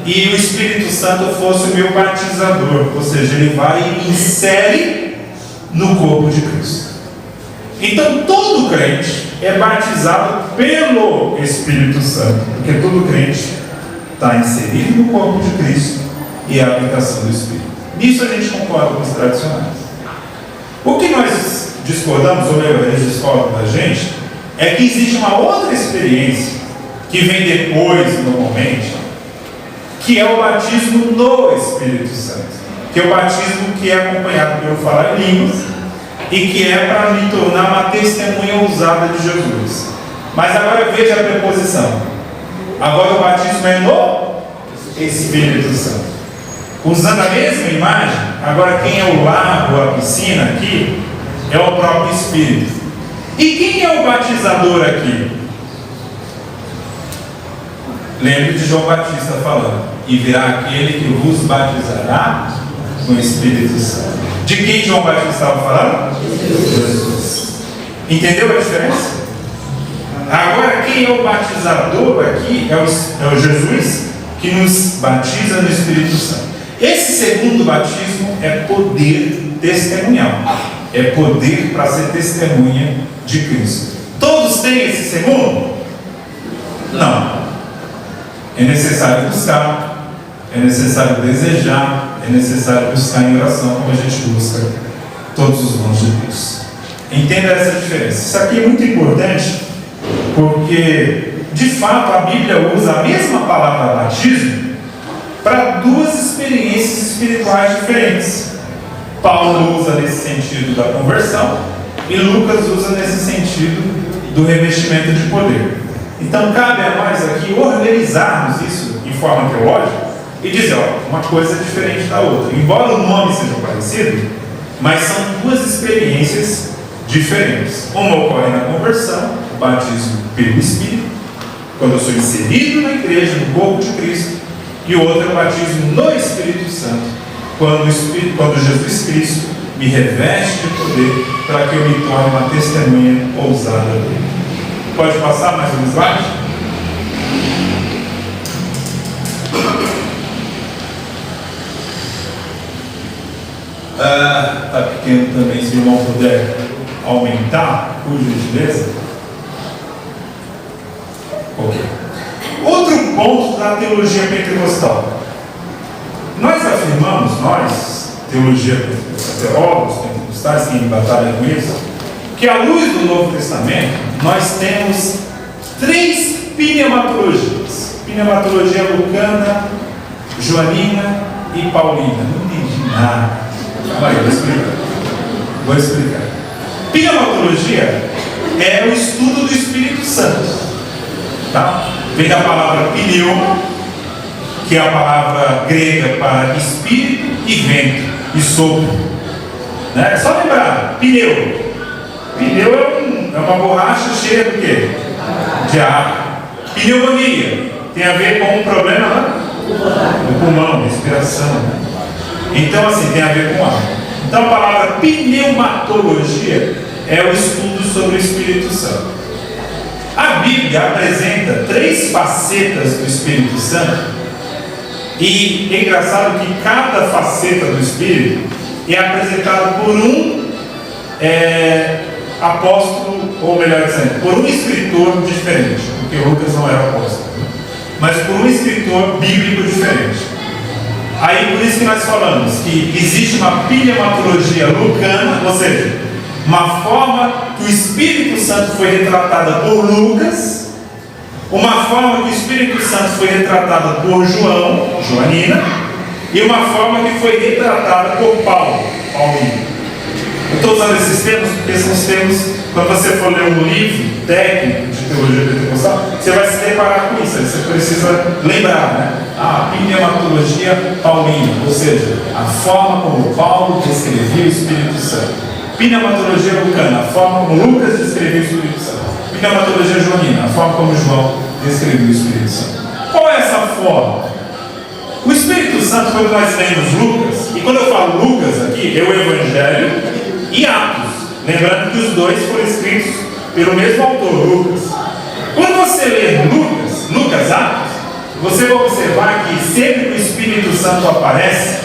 A: e o Espírito Santo fosse o meu batizador, ou seja, ele vai e me insere no corpo de Cristo. Então todo crente é batizado pelo Espírito Santo, porque todo crente está inserido no corpo de Cristo e é a habitação do Espírito. Nisso a gente concorda com os tradicionais. O que nós discordamos, ou melhor, eles discordam da gente, é que existe uma outra experiência que vem depois, normalmente, que é o batismo no Espírito Santo, que é o batismo que é acompanhado pelo falar em línguas e que é para me tornar uma testemunha ousada de Jesus. Mas agora veja a preposição. Agora o batismo é no Espírito Santo. Usando a mesma imagem, agora quem é o lago, a piscina aqui, é o próprio Espírito. E quem é o batizador aqui? Lembre de João Batista falando: e virá aquele que vos batizará com o Espírito Santo. De quem João Batista estava falando? Jesus. Entendeu a diferença? Agora quem é o batizador aqui é o Jesus, que nos batiza no Espírito Santo. Esse segundo batismo é poder testemunhal, é poder para ser testemunha de Cristo. Todos têm esse segundo? Não. É necessário buscar, é necessário desejar, é necessário buscar em oração, como a gente busca todos os dons de Deus. Entenda essa diferença. Isso aqui é muito importante, porque de fato a Bíblia usa a mesma palavra batismo para duas experiências espirituais diferentes. Paulo usa nesse sentido da conversão e Lucas usa nesse sentido do revestimento de poder. Então cabe a nós aqui organizarmos isso em forma teológica e dizer, ó, uma coisa é diferente da outra. Embora o nome seja parecido, mas são duas experiências diferentes. Uma ocorre na conversão, o batismo pelo Espírito, quando eu sou inserido na igreja, no corpo de Cristo, e outra é o batismo no Espírito Santo, quando Jesus Cristo me reveste de poder para que eu me torne uma testemunha ousada dele. Pode passar mais um slide? Está pequeno também, se o irmão puder aumentar, por gentileza. Ok. Outro ponto da teologia pentecostal. Nós afirmamos, teólogos pentecostais, que batalham com isso, que à luz do Novo Testamento, nós temos 3 pneumatologias. Pneumatologia lucana, joanina e paulina. Não entendi nada. Vai, vou explicar. Pneumatologia é o estudo do Espírito Santo. Tá? Vem da palavra pneuma, que é a palavra grega para espírito e vento e sopro. Né? É só lembrar, pneu. Pneu é uma borracha cheia do quê? De ar. Pneumonia tem a ver com um problema lá no pulmão, respiração. Então, assim, tem a ver com ar. Então, a palavra pneumatologia é o estudo sobre o Espírito Santo. A Bíblia apresenta 3 facetas do Espírito Santo. E é engraçado que cada faceta do Espírito é apresentada por um apóstolo, ou melhor dizendo, por um escritor diferente, porque Lucas não era apóstolo, mas por um escritor bíblico diferente. Aí por isso que nós falamos que existe uma pneumatologia lucana, ou seja, uma forma que o Espírito Santo foi retratada por Lucas, uma forma que o Espírito Santo foi retratada por João, joanina, e uma forma que foi retratada por Paulo, paulino. Eu estou usando esses termos porque são os termos, quando você for ler um livro técnico de teologia pentecostal, você vai se deparar com isso, você precisa lembrar, né? A pneumatologia paulina, ou seja, a forma como Paulo descrevia o Espírito Santo. Pneumatologia lucana, a forma como Lucas descrevia o Espírito Santo. Pneumatologia joanina, a forma como João descreveu o Espírito Santo. Qual é essa forma? O Espírito Santo, quando nós lemos Lucas, e quando eu falo Lucas aqui, é o Evangelho e Atos, lembrando que os dois foram escritos pelo mesmo autor, Lucas. Quando você lê Lucas Atos, você vai observar que sempre que o Espírito Santo aparece,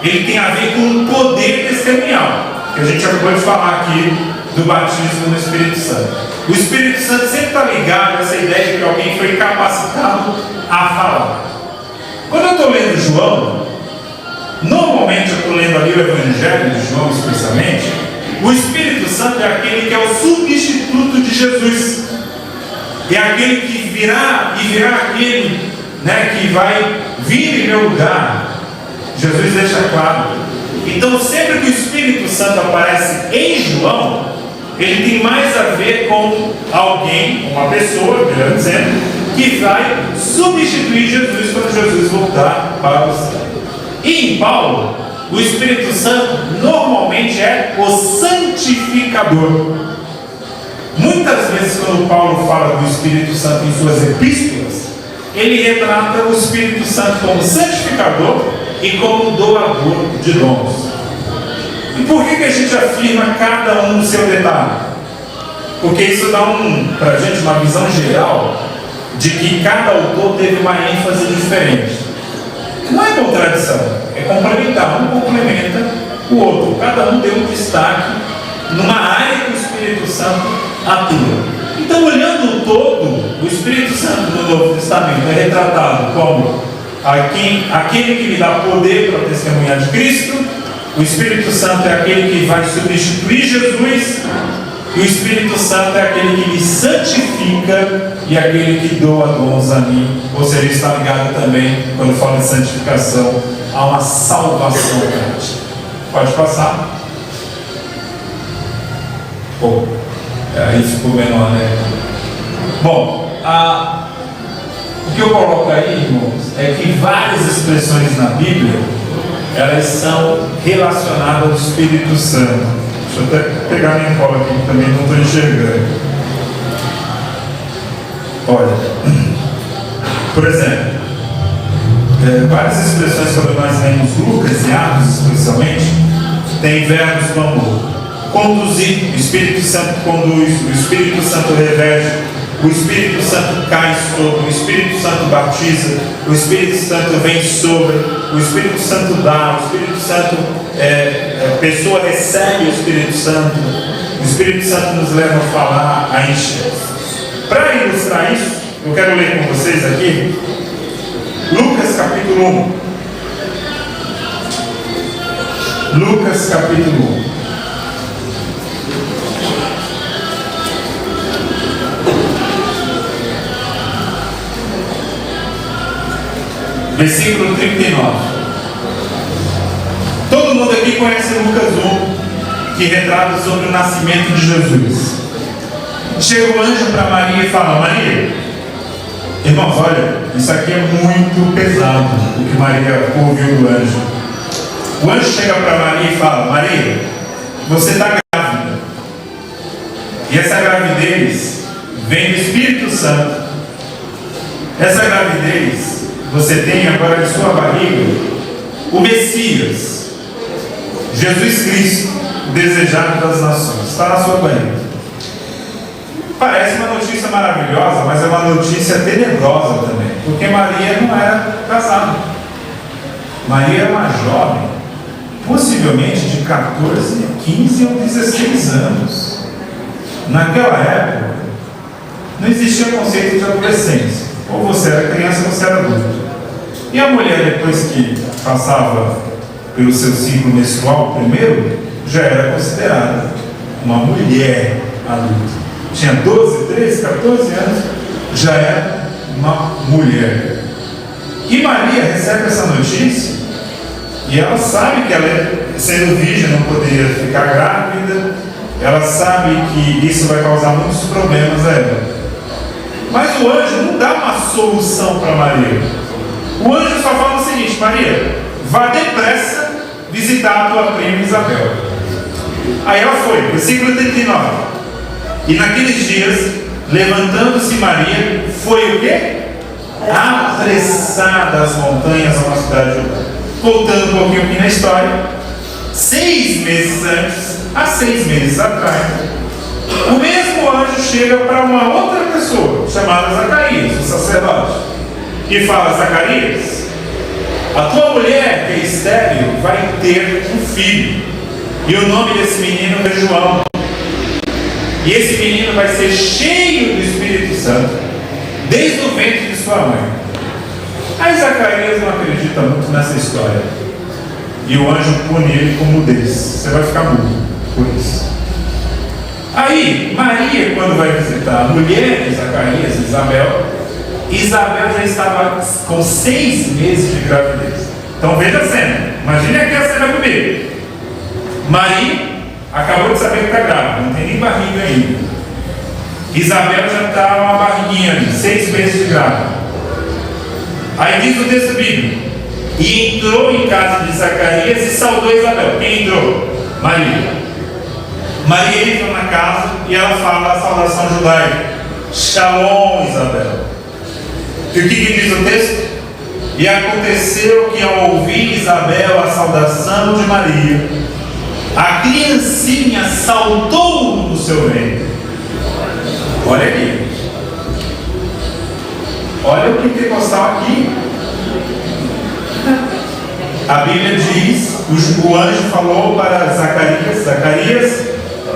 A: ele tem a ver com o poder testemunhal, que a gente acabou de falar aqui do batismo no Espírito Santo. O Espírito Santo sempre está ligado a essa ideia de que alguém foi capacitado a falar. Quando eu estou lendo João, normalmente eu estou lendo ali o Evangelho de João especialmente, o Espírito Santo é aquele que é o substituto de Jesus. É aquele que virá aquele, né, que vai vir em meu lugar. Jesus deixa claro. Então, sempre que o Espírito Santo aparece em João, ele tem mais a ver com alguém, uma pessoa, melhor dizendo, que vai substituir Jesus quando Jesus voltar para o céu. E em Paulo, o Espírito Santo normalmente é o santificador. Muitas vezes, quando Paulo fala do Espírito Santo em suas epístolas, ele retrata o Espírito Santo como santificador e como doador de dons. E por que a gente afirma cada um no seu detalhe? Porque isso dá para a gente uma visão geral de que cada autor teve uma ênfase diferente. Não é contradição, é complementar. Um complementa o outro. Cada um deu um destaque numa área que o Espírito Santo atua. Então, olhando o todo, o Espírito Santo no Novo Testamento é retratado como aquele que me dá poder para testemunhar de Cristo. O Espírito Santo é aquele que vai substituir Jesus. E o Espírito Santo é aquele que me santifica e aquele que doa dons a mim. Ou seja, ele está ligado também, quando fala de santificação, a uma salvação prática. Pode passar. Pô, aí ficou menor, né? Bom, o que eu coloco aí, irmãos, é que várias expressões na Bíblia, elas são relacionadas ao Espírito Santo. Deixa eu até pegar minha cola aqui, que também não estou enxergando. Olha, por exemplo, várias expressões, quando nós lemos Lucas e Atos especialmente, tem verbos como conduzir, o Espírito Santo conduz, o Espírito Santo reveste, o Espírito Santo cai sobre, o Espírito Santo batiza, o Espírito Santo vem sobre, o Espírito Santo dá, o Espírito Santo, a pessoa recebe o Espírito Santo nos leva a falar, a encher. Para ilustrar isso, eu quero ler com vocês aqui, Lucas capítulo 1. Lucas capítulo 1. Versículo 39. Todo mundo aqui conhece Lucas 1, que retrata sobre o nascimento de Jesus. Chega o anjo para Maria e fala: Maria, irmãos, olha, isso aqui é muito pesado, o que Maria ouviu do anjo. O anjo chega para Maria e fala: Maria, você está grávida, e essa gravidez vem do Espírito Santo. Essa gravidez, você tem agora em sua barriga o Messias, Jesus Cristo, desejado das nações. Está na sua barriga. Parece uma notícia maravilhosa, mas é uma notícia tenebrosa também, porque Maria não era casada. Maria era uma jovem, possivelmente de 14, 15 ou 16 anos. Naquela época, não existia o conceito de adolescência. Ou você era criança ou você era adulto. E a mulher, depois que passava pelo seu ciclo menstrual, primeiro, já era considerada uma mulher adulta. Tinha 12, 13, 14 anos, já era uma mulher. E Maria recebe essa notícia, e ela sabe que ela, sendo virgem, não poderia ficar grávida, ela sabe que isso vai causar muitos problemas a ela. Mas o anjo não dá uma solução para Maria. O anjo só fala o seguinte: Maria, vá depressa visitar a tua prima Isabel. Aí ela foi, versículo 39. E naqueles dias, levantando-se Maria, foi o quê? Apressada às montanhas a uma cidade judaica. Voltando um pouquinho aqui na história, 6 meses antes, há 6 meses atrás, o mesmo anjo chega para uma outra pessoa, chamada Zacarias, o sacerdote, e fala: Zacarias, a tua mulher, que é estéril, vai ter um filho, e o nome desse menino é João. E esse menino vai ser cheio do Espírito Santo, desde o ventre de sua mãe. Aí Zacarias não acredita muito nessa história, e o anjo pune ele com mudez. Você vai ficar mudo por isso. Aí Maria, quando vai visitar a mulher de Zacarias, Isabel já estava com 6 meses de gravidez. Então veja a cena, imagine aqui a cena comigo. Maria acabou de saber que está grávida, não tem nem barriga ainda. Isabel já está uma barriguinha ali, 6 meses de grávida. Aí diz o texto bíblico: e entrou em casa de Zacarias e saudou Isabel. Quem entrou? Maria. Maria entra na casa e ela fala a saudação judaica: Shalom, Isabel. E o que diz o texto? E aconteceu que, ao ouvir Isabel a saudação de Maria, a criancinha saltou no seu ventre. Olha aqui. Olha o pentecostal aqui. A Bíblia diz, o anjo falou para Zacarias,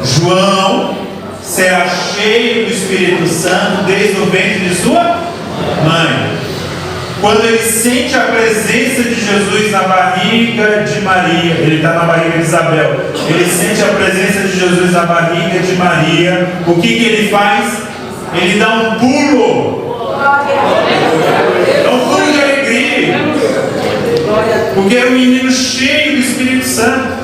A: João será cheio do Espírito Santo desde o ventre de sua mãe. Quando ele sente a presença de Jesus na barriga de Maria, ele está na barriga de Isabel, ele sente a presença de Jesus na barriga de Maria, o que ele faz? Ele dá um pulo. Dá um pulo de alegria. Porque era um menino cheio do Espírito Santo.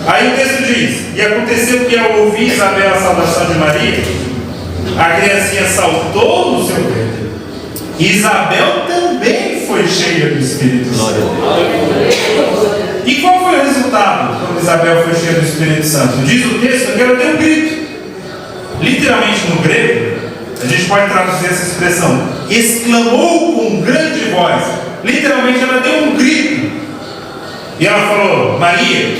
A: Aí o texto diz: e aconteceu que ao ouvir Isabel a saudação de Maria, a criancinha saltou no seu ventre. Isabel também foi cheia do Espírito Santo. E qual foi o resultado quando Isabel foi cheia do Espírito Santo? Diz o texto que ela deu um grito. Literalmente no grego, a gente pode traduzir essa expressão: exclamou com grande voz. Literalmente ela deu um grito. E ela falou: Maria,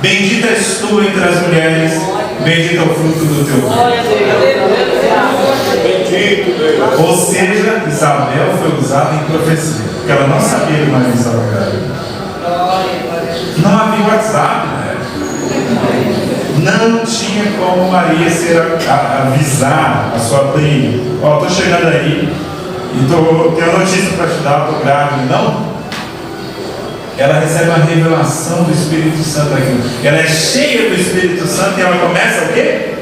A: bendita és tu entre as mulheres, bendito é o fruto do teu ventre. Ou seja, Isabel foi usada em profecia, porque ela não sabia que Maria estava grávida. Não havia WhatsApp, né? Não tinha como Maria avisar a sua prima: ó, estou chegando aí e tenho uma notícia para te dar, estou grávida. Não. Ela recebe uma revelação do Espírito Santo aqui. Ela é cheia do Espírito Santo e ela começa o quê?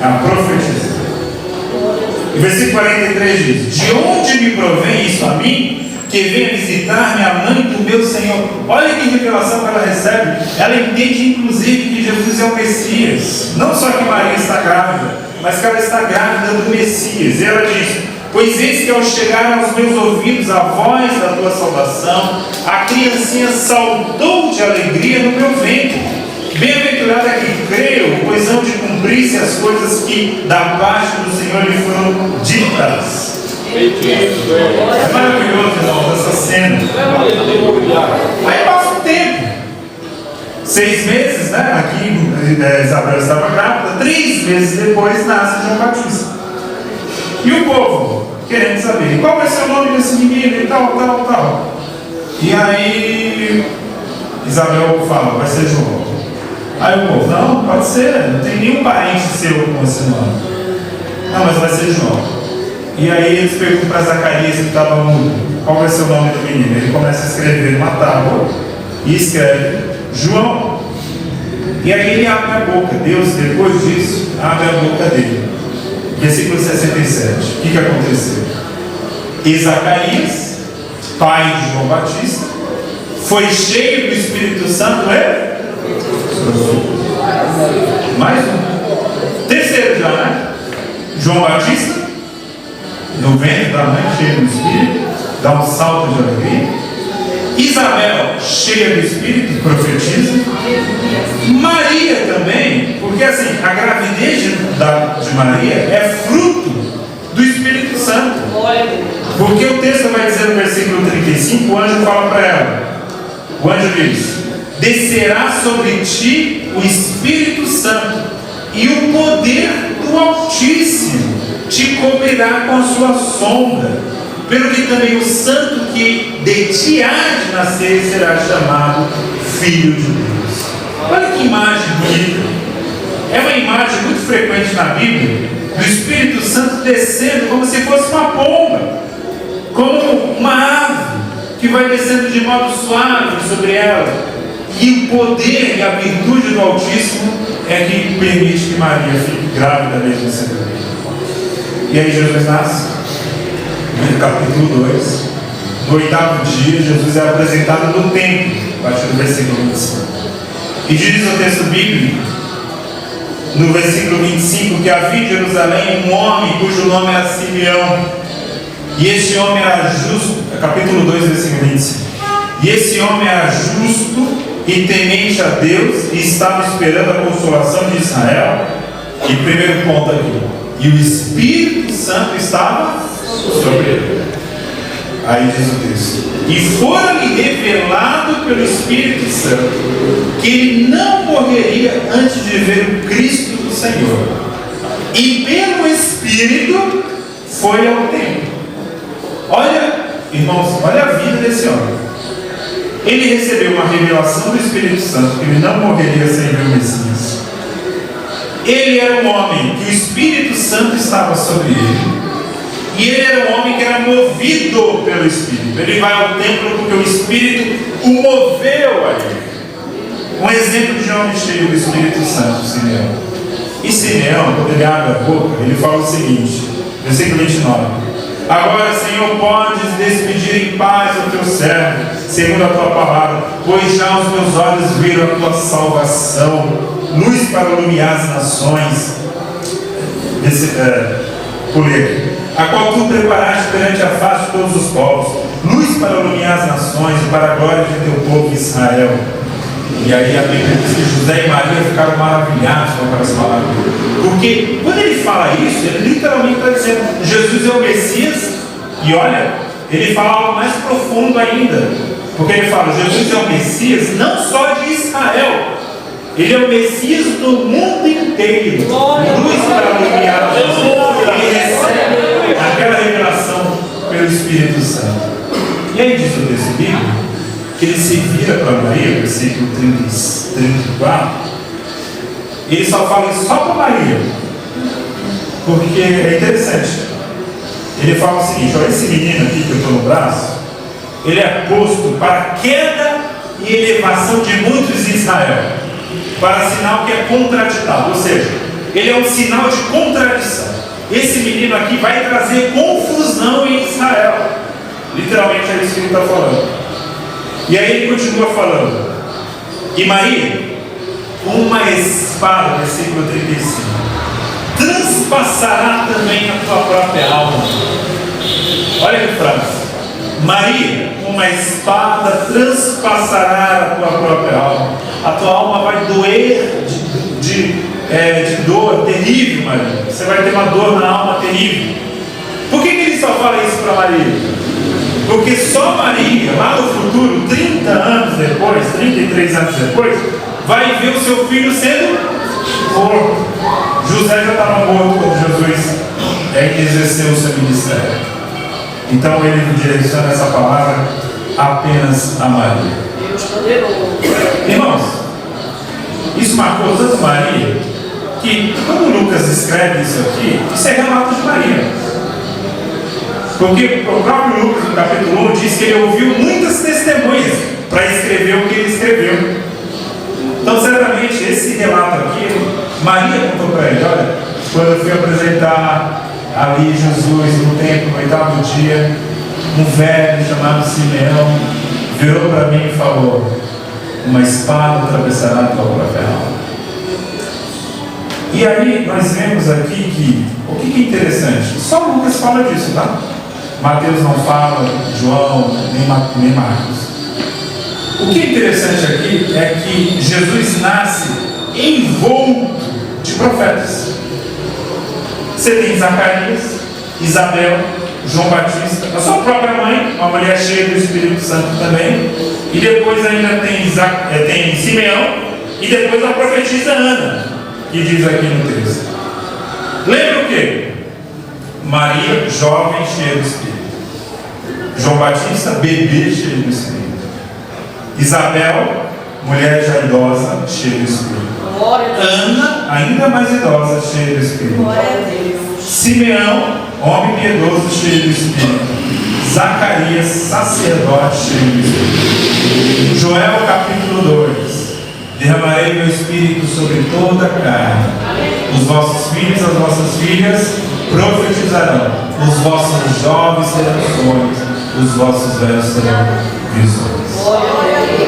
A: A profetizar. O versículo 43 diz: de onde me provém isso a mim, que venha visitar-me a mãe do meu Senhor? Olha que revelação que ela recebe. Ela entende inclusive que Jesus é o Messias. Não só que Maria está grávida, mas que ela está grávida do Messias. E ela diz: pois eis que ao chegar aos meus ouvidos a voz da tua saudação, a criancinha saltou de alegria no meu ventre. Bem-aventurada que creu, pois hão de cumprir-se as coisas que da parte do Senhor lhe foram ditas. É maravilhoso, irmãos, essa cena. Aí passa um tempo, 6 meses, né? Aqui Isabel estava grávida. 3 meses depois nasce João Batista. E o povo querendo saber qual vai ser o nome desse menino e tal. E aí Isabel fala: vai ser João. Aí o povo: não, pode ser, não tem nenhum parente seu com esse nome. Não, mas vai ser João. E aí eles perguntam para Zacarias, que estava mudo, qual vai ser o nome do menino. Ele começa a escrever numa tábua e escreve João. E aí ele abre a boca. Deus, depois disso, abre a boca dele. Versículo 67. O que aconteceu? E Zacarias, pai de João Batista, foi cheio do Espírito Santo. Mais um. Terceiro já, né? João Batista, no ventre da mãe, cheio do Espírito, dá um salto de alegria. Isabel, cheia do Espírito, profetiza. Maria também, porque assim, a gravidez de Maria é fruto do Espírito Santo. Porque o texto vai dizer no versículo 35, o anjo fala para ela. O anjo diz: descerá sobre ti o Espírito Santo, e o poder do Altíssimo te cobrirá com a sua sombra, pelo que também o santo que de ti há de nascer será chamado Filho de Deus. Olha que imagem bonita. É uma imagem muito frequente na Bíblia, do Espírito Santo descendo como se fosse uma pomba, como uma ave que vai descendo de modo suave sobre ela. E o poder e a virtude do Altíssimo é que permite que Maria fique grávida mesmo sendo bebê. E aí Jesus nasce, no capítulo 2. No 8º dia, Jesus é apresentado no templo, a partir do versículo 25. E diz o texto bíblico, no versículo 25, que havia em Jerusalém um homem cujo nome era Simeão. E esse homem era justo, capítulo 2, versículo 25. E esse homem era justo e temente a Deus, e estava esperando a consolação de Israel. E primeiro ponto aqui: e o Espírito Santo estava sobre ele. Aí diz o texto: e fora-lhe revelado pelo Espírito Santo que ele não morreria antes de ver o Cristo do Senhor. E pelo Espírito foi ao templo. Olha, irmãos, olha a vida desse homem. Ele recebeu uma revelação do Espírito Santo que ele não morreria sem ver o Messias. Ele era um homem que o Espírito Santo estava sobre ele. E ele era um homem que era movido pelo Espírito. Ele vai ao templo porque o Espírito o moveu a ele. Um exemplo de homem cheio do Espírito Santo, Simeão. E Simeão, quando ele abre a boca, ele fala o seguinte, versículo 29. Agora, Senhor, podes despedir em paz o teu servo, segundo a tua palavra, pois já os meus olhos viram a tua salvação, luz para iluminar as nações, a qual tu preparaste perante a face de todos os povos, luz para iluminar as nações e para a glória de teu povo Israel. E aí a Bíblia diz que José e Maria ficaram maravilhados com aquelas palavras. Porque quando ele fala isso, ele literalmente está dizendo: Jesus é o Messias. E olha, ele fala algo mais profundo ainda. Porque ele fala: Jesus é o Messias não só de Israel, ele é o Messias do mundo inteiro. Luz para iluminar as nações. Ele recebe aquela revelação pelo Espírito Santo. E aí diz o texto bíblico que ele se vira para Maria, versículo 34, ele só fala isso só para Maria, porque é interessante. Ele fala o seguinte: olha, esse menino aqui que eu estou no braço, ele é posto para a queda e elevação de muitos em Israel, para sinal que é contraditável, ou seja, ele é um sinal de contradição. Esse menino aqui vai trazer confusão em Israel, literalmente é isso que ele está falando. E aí ele continua falando: e Maria, uma espada, versículo 35, transpassará também a tua própria alma. Olha que frase: Maria, uma espada transpassará a tua própria alma. A tua alma vai doer de dor terrível, Maria. Você vai ter uma dor na alma terrível. Por que ele só fala isso para Maria? Porque só Maria, lá no futuro, 30 anos depois, 33 anos depois, vai ver o seu filho sendo morto. José já estava morto quando Jesus exerceu o seu ministério. Então ele direciona essa palavra apenas a Maria. Irmãos, isso marcou tanto Maria, que quando Lucas escreve isso aqui, isso é relato de Maria. Porque o próprio Lucas, no capítulo 1, diz que ele ouviu muitas testemunhas para escrever o que ele escreveu. Então, certamente, esse relato aqui, Maria contou para ele: olha, quando eu fui apresentar ali Jesus no templo, no 8º dia, um velho chamado Simeão virou para mim e falou: uma espada atravessará a tua própria alma. E aí, nós vemos aqui que, o que é interessante? Só Lucas fala disso, tá? Mateus não fala, João, nem Marcos. O que é interessante aqui é que Jesus nasce envolto de profetas. Você tem Zacarias, Isabel, João Batista, a sua própria mãe, uma mulher cheia do Espírito Santo também, e depois ainda tem Simeão, e depois a profetisa Ana, que diz aqui no texto. Lembra o quê? Maria, jovem, cheia do Espírito. João Batista, bebê, cheio do Espírito. Isabel, mulher já idosa, cheia do Espírito. Ana, ainda mais idosa, cheia do Espírito. Simeão, homem piedoso, cheio do Espírito. Zacarias, sacerdote, cheio do Espírito. Joel, capítulo 2. Derramarei meu Espírito sobre toda a carne. Os vossos filhos, as vossas filhas profetizarão. Os vossos jovens terão sonhos. Os vossos velhos terão visões.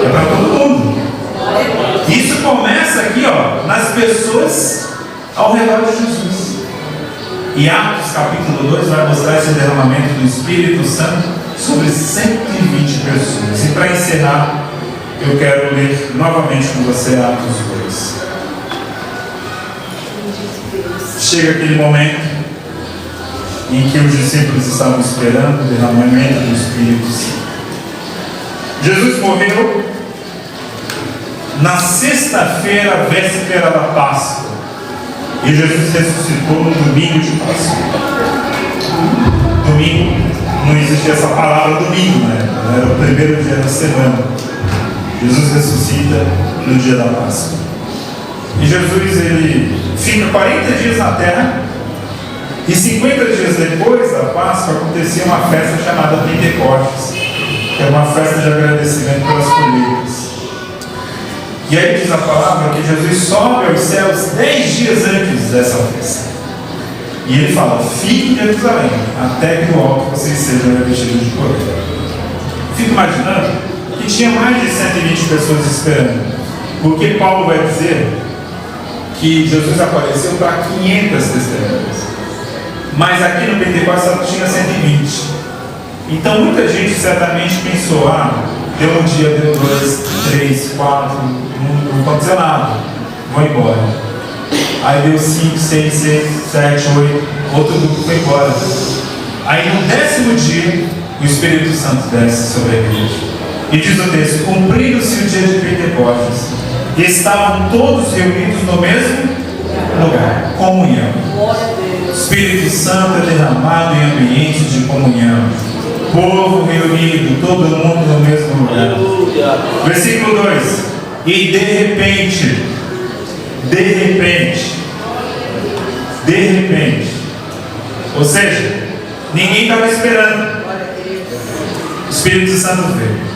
A: É para todo mundo. Isso começa aqui, ó, nas pessoas ao redor de Jesus. E Atos capítulo 2 vai mostrar esse derramamento do Espírito Santo sobre 120 pessoas. E para encerrar, eu quero ler novamente com você Atos 2. Chega aquele momento em que os discípulos estavam esperando o derramamento do Espírito Santo. Jesus morreu na sexta-feira, véspera da Páscoa. E Jesus ressuscitou no domingo de Páscoa. Domingo, não existia essa palavra domingo, né? Era o primeiro dia da semana. Jesus ressuscita no dia da Páscoa. E Jesus, ele fica 40 dias na terra. E 50 dias depois da Páscoa acontecia uma festa chamada Pentecostes, que é uma festa de agradecimento pelas colheitas. E aí diz a palavra que Jesus sobe aos céus 10 dias antes dessa festa. E ele fala: fiquem em Jerusalém, até que no alto vocês sejam revestidos de poder. Fico imaginando tinha mais de 120 pessoas esperando. Porque Paulo vai dizer que Jesus apareceu para 500 testemunhas. Mas aqui no Pentecostes só tinha 120. Então muita gente certamente pensou, deu um dia, deu 2, 3, 4, não aconteceu nada, vou embora. Aí deu 5, 6, 7, 8, outro grupo foi embora. Aí no 10º dia, o Espírito Santo desce sobre a igreja. E diz o texto: cumprindo-se o dia de Pentecostes, estavam todos reunidos no mesmo lugar, comunhão. O Espírito Santo é derramado em ambiente de comunhão. Povo reunido, todo mundo no mesmo lugar. Versículo 2: e de repente, ou seja, ninguém estava esperando, o Espírito Santo veio.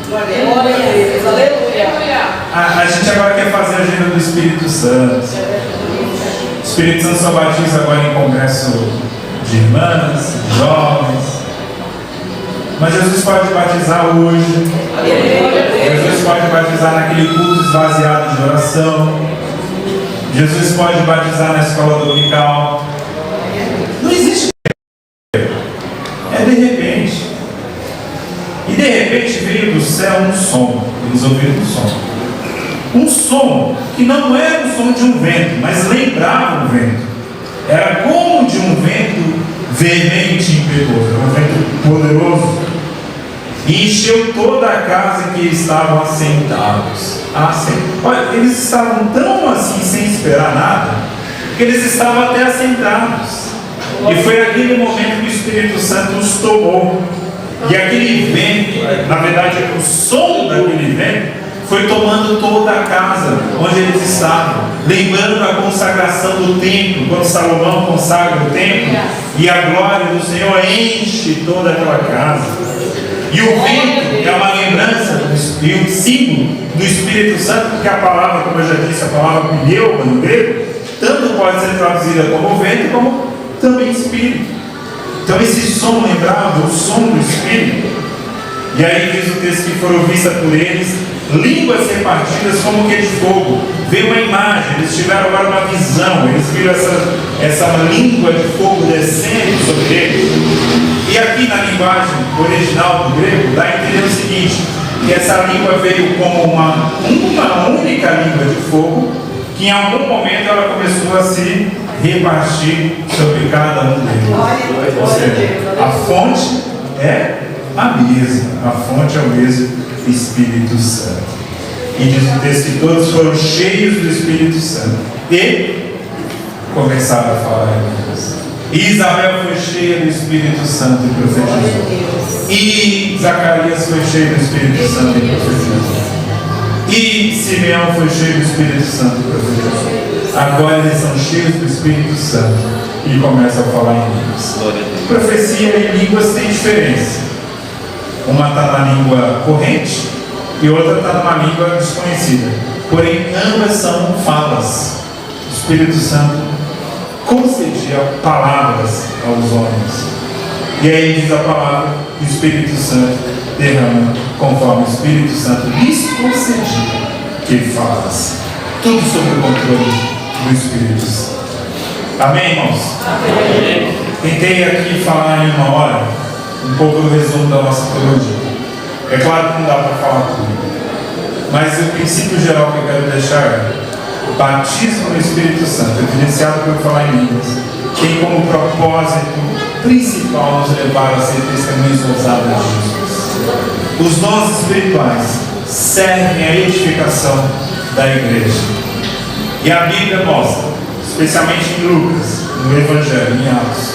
A: A gente agora quer fazer a agenda do Espírito Santo. O Espírito Santo só batiza agora em congresso de irmãs, de jovens. Mas Jesus pode batizar hoje. Jesus pode batizar naquele culto esvaziado de oração. Jesus pode batizar na escola dominical. Não existe. É de repente. E de repente veio do céu um som. Eles ouviram um som. Um som que não era o som de um vento, mas lembrava um vento. Era como de um vento veemente e impetuoso. Um vento poderoso. E encheu toda a casa em que estavam assentados. Olha, eles estavam tão assim, sem esperar nada, que eles estavam até assentados. E foi naquele momento que o Espírito Santo os tomou. E aquele vento, na verdade, o som daquele vento foi tomando toda a casa onde eles estavam, lembrando a consagração do templo, quando Salomão consagra o templo, e a glória do Senhor enche toda aquela casa. E o vento é uma lembrança e um símbolo do Espírito Santo, porque a palavra, como eu já disse, a palavra pneuma no grego, tanto pode ser traduzida como vento, como também Espírito. Então esse som lembrava o som do Espírito. E aí diz o texto que foram vistas por eles línguas repartidas como que de fogo. Veio uma imagem, eles tiveram agora uma visão, eles viram essa língua de fogo descendo sobre eles. E aqui na linguagem original do grego, dá a entender o seguinte, que essa língua veio como uma única língua de fogo, que em algum momento ela começou a se repartir sobre cada um deles. Ou seja, a fonte é a mesma, a fonte é o mesmo Espírito Santo. E diz o texto que todos foram cheios do Espírito Santo e começaram a falar em línguas. E Isabel foi cheia do Espírito Santo e profetizou. E Zacarias foi cheio do Espírito Santo e profetizou. E Simeão foi cheio do Espírito Santo e profetizou. Agora eles são cheios do Espírito Santo e começam a falar em línguas. Profecia e línguas têm diferença. Uma está na língua corrente e outra está numa língua desconhecida. Porém, ambas são falas. O Espírito Santo concedia palavras aos homens. E aí diz a palavra que o Espírito Santo derrama conforme o Espírito Santo lhes concedia que ele falasse. Tudo sob o controle do Espírito Santo. Amém, irmãos? Amém. Tentei aqui falar em uma hora um pouco do resumo da nossa teologia. É claro que não dá para falar tudo, mas o princípio geral que eu quero deixar é: o batismo no Espírito Santo, evidenciado por falar em línguas, tem como propósito principal nos levar a ser testemunhas ousadas de Jesus. Os dons espirituais servem à edificação da igreja. E a Bíblia mostra, especialmente em Lucas, no Evangelho, em Atos,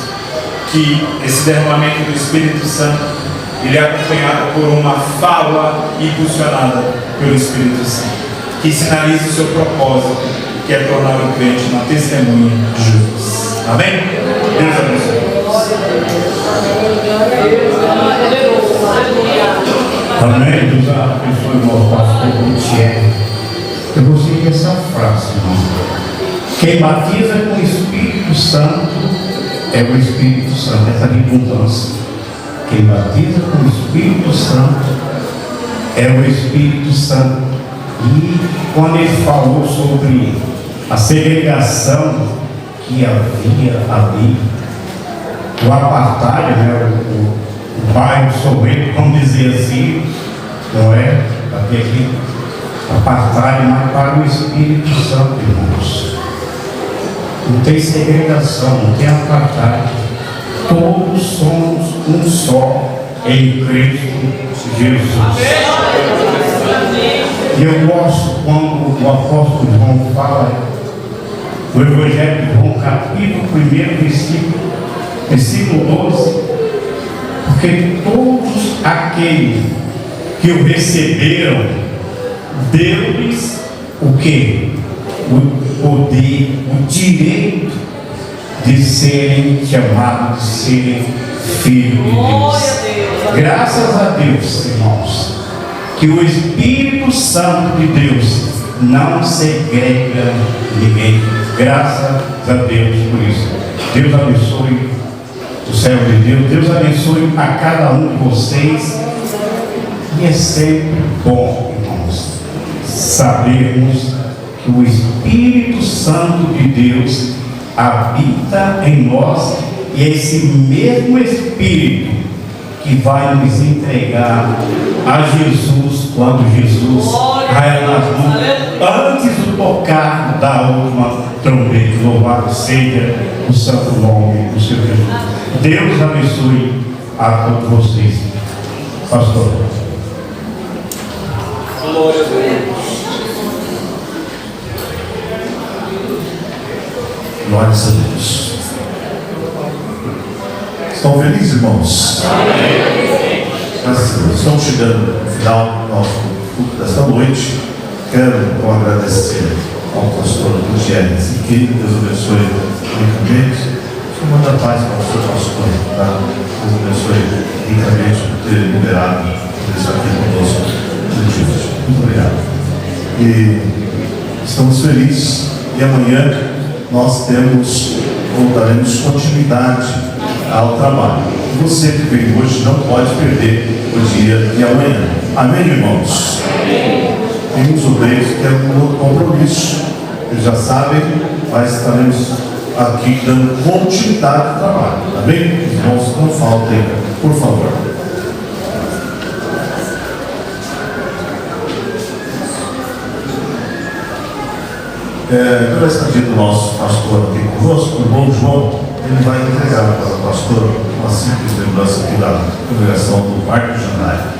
A: que esse derramamento do Espírito Santo ele é acompanhado por uma fala impulsionada pelo Espírito Santo, que sinaliza o seu propósito, que é tornar o crente uma testemunha de Jesus. Amém? Deus abençoe.
B: Amém. Deus abençoe o nosso pastor Gutierrez. Eu gostei dessa frase, irmão. Quem batiza com o Espírito Santo é o Espírito Santo, essa redundância. Quem batiza com o Espírito Santo é o Espírito Santo. E quando ele falou sobre a segregação que havia ali, o apartheid, né, o bairro soberbo, vamos dizer assim, não é? Aquele apartheid, mas para o Espírito Santo, irmãos. Não tem segregação, não tem apartheid. Todos somos um só em Cristo Jesus. E eu gosto quando o apóstolo João fala no Evangelho de João, capítulo 1, versículo 12, porque todos aqueles que o receberam, deu-lhes o quê? O poder, o direito de serem chamados, de serem filhos de Deus. Graças a Deus, irmãos, que o Espírito Santo de Deus não segrega ninguém. Graças a Deus por isso. Deus abençoe o céu de Deus. Deus abençoe a cada um de vocês. E é sempre bom, irmãos, sabermos que o Espírito Santo de Deus habita em nós, e é esse mesmo Espírito que vai nos entregar a Jesus quando Jesus cai nas mãos, antes do tocar da última trombeta. Louvado seja o santo nome do Senhor Jesus. Deus abençoe a todos vocês. Pastor.
C: Glória a Deus.
D: Glória a Deus. Estão felizes, irmãos? Estamos chegando no final do nosso culto desta noite. Quero agradecer ao pastor Gutierrez e que Deus abençoe ricamente. Manda paz para o seu pastor, tá? Deus abençoe ricamente por ter liberado isso aqui conosco. Muito obrigado. E estamos felizes. E amanhã nós voltaremos continuidade ao trabalho. E você que veio hoje não pode perder o dia de amanhã. Amém, irmãos? Tem uns obreiros que têm um outro compromisso. Eles já sabem, mas estaremos aqui dando continuidade ao trabalho. Amém? Irmãos, não faltem, por favor. Pela estadia do nosso pastor aqui conosco, o irmão João, ele vai entregar para o pastor uma simples lembrança aqui da congregação do Parque do Janeiro.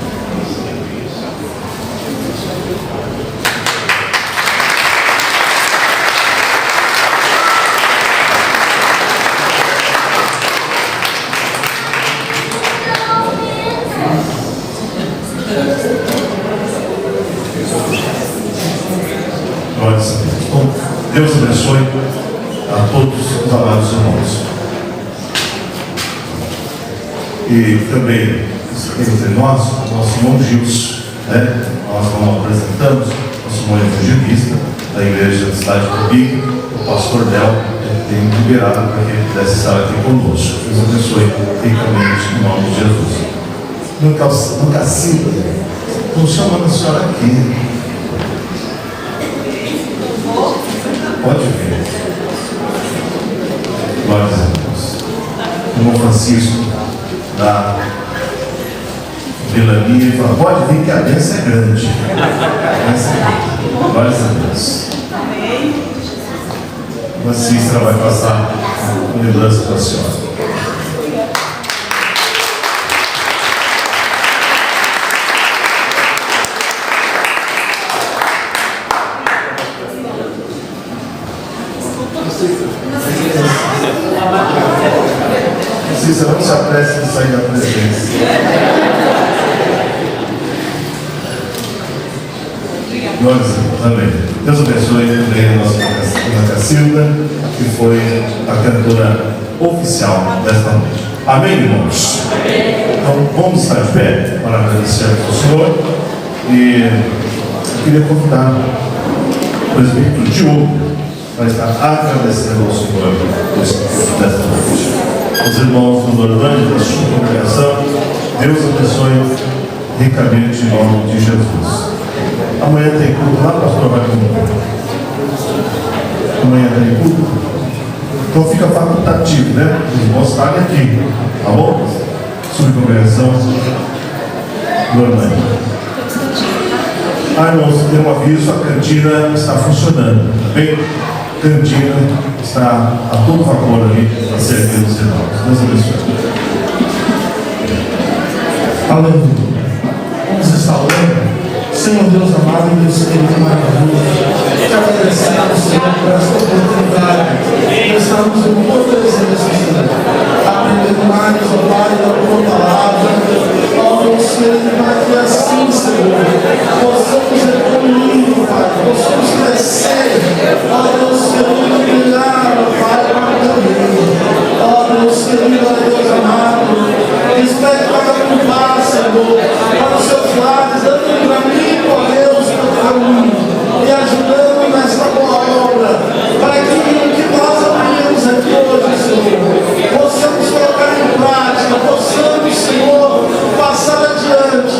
D: Deus abençoe a todos os amados irmãos. E também entre nós, nosso irmão Gilson, né? Nós não apresentamos nosso irmão evangelista da igreja da cidade do Rio, o pastor Del, tem liberado para que ele pudesse estar aqui conosco. Deus abençoe ricamente em nome de Jesus. Nunca sinta, estou chamando a senhora aqui. Pode vir. Glória a Deus. O irmão Francisco da Vila Mia fala: pode vir que a bênção é grande. A bênção é grande. Glória a Deus. A Cícera vai passar uma lembrança para a senhora. Cícera, não se apresse de sair da presença. Glória a Deus. Amém. Deus abençoe também a nossa irmã Cacilda, que foi a cantora oficial desta noite. Amém, irmãos? Então, vamos estar de pé para agradecer ao Senhor. E eu queria convidar o presbítero Diogo para estar agradecendo ao Senhor desta noite. Os irmãos do Nordeste, da sua congregação, Deus abençoe ricamente em nome de Jesus. Amanhã tem culto lá, pastor Raimundo? Amanhã tem culto? Então fica facultativo, né? Os irmãos estarem aqui, tá bom? Subcongregação do Orlando. Irmãos, tem um aviso, a cantina está funcionando, tá bem? A cantina está a todo vapor ali para servir os irmãos. Deus abençoe.
C: Aleluia. Vamos restaurando. Senhor Deus amado, Deus querido maravilhoso, te agradecemos, Senhor, por esta oportunidade de estarmos em tua presença, Senhor, aprendendo mais, ó Pai, da tua palavra, ó Deus querido, para que assim, Senhor, possamos evoluir, Pai, possamos crescer, ó Deus querido, brilhar, ó Pai, para o teu reino, ó Deus querido, ó Deus amado, espere cada um vá, Senhor, para os seus lares, dando para mim, ó Deus, teu caminho, e ajudando nesta boa obra, para que nós aprendemos depois, Senhor, possamos colocar em prática, possamos, Senhor, passar adiante,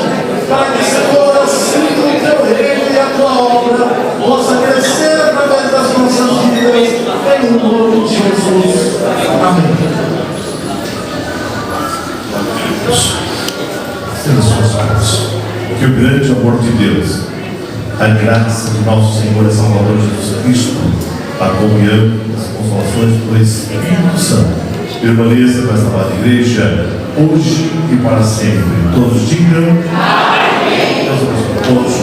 C: para que, Senhor, assim o teu reino e a tua obra possa crescer através das nossas vidas, em nome de Jesus. Amém.
D: Estenda suas mãos. Que o grande amor de Deus, a graça de nosso Senhor e Salvador Jesus Cristo, a comunhão, as consolações do Espírito Santo, permaneça com esta amada igreja, hoje e para sempre. Todos digam. Amém. Deus abençoe todos,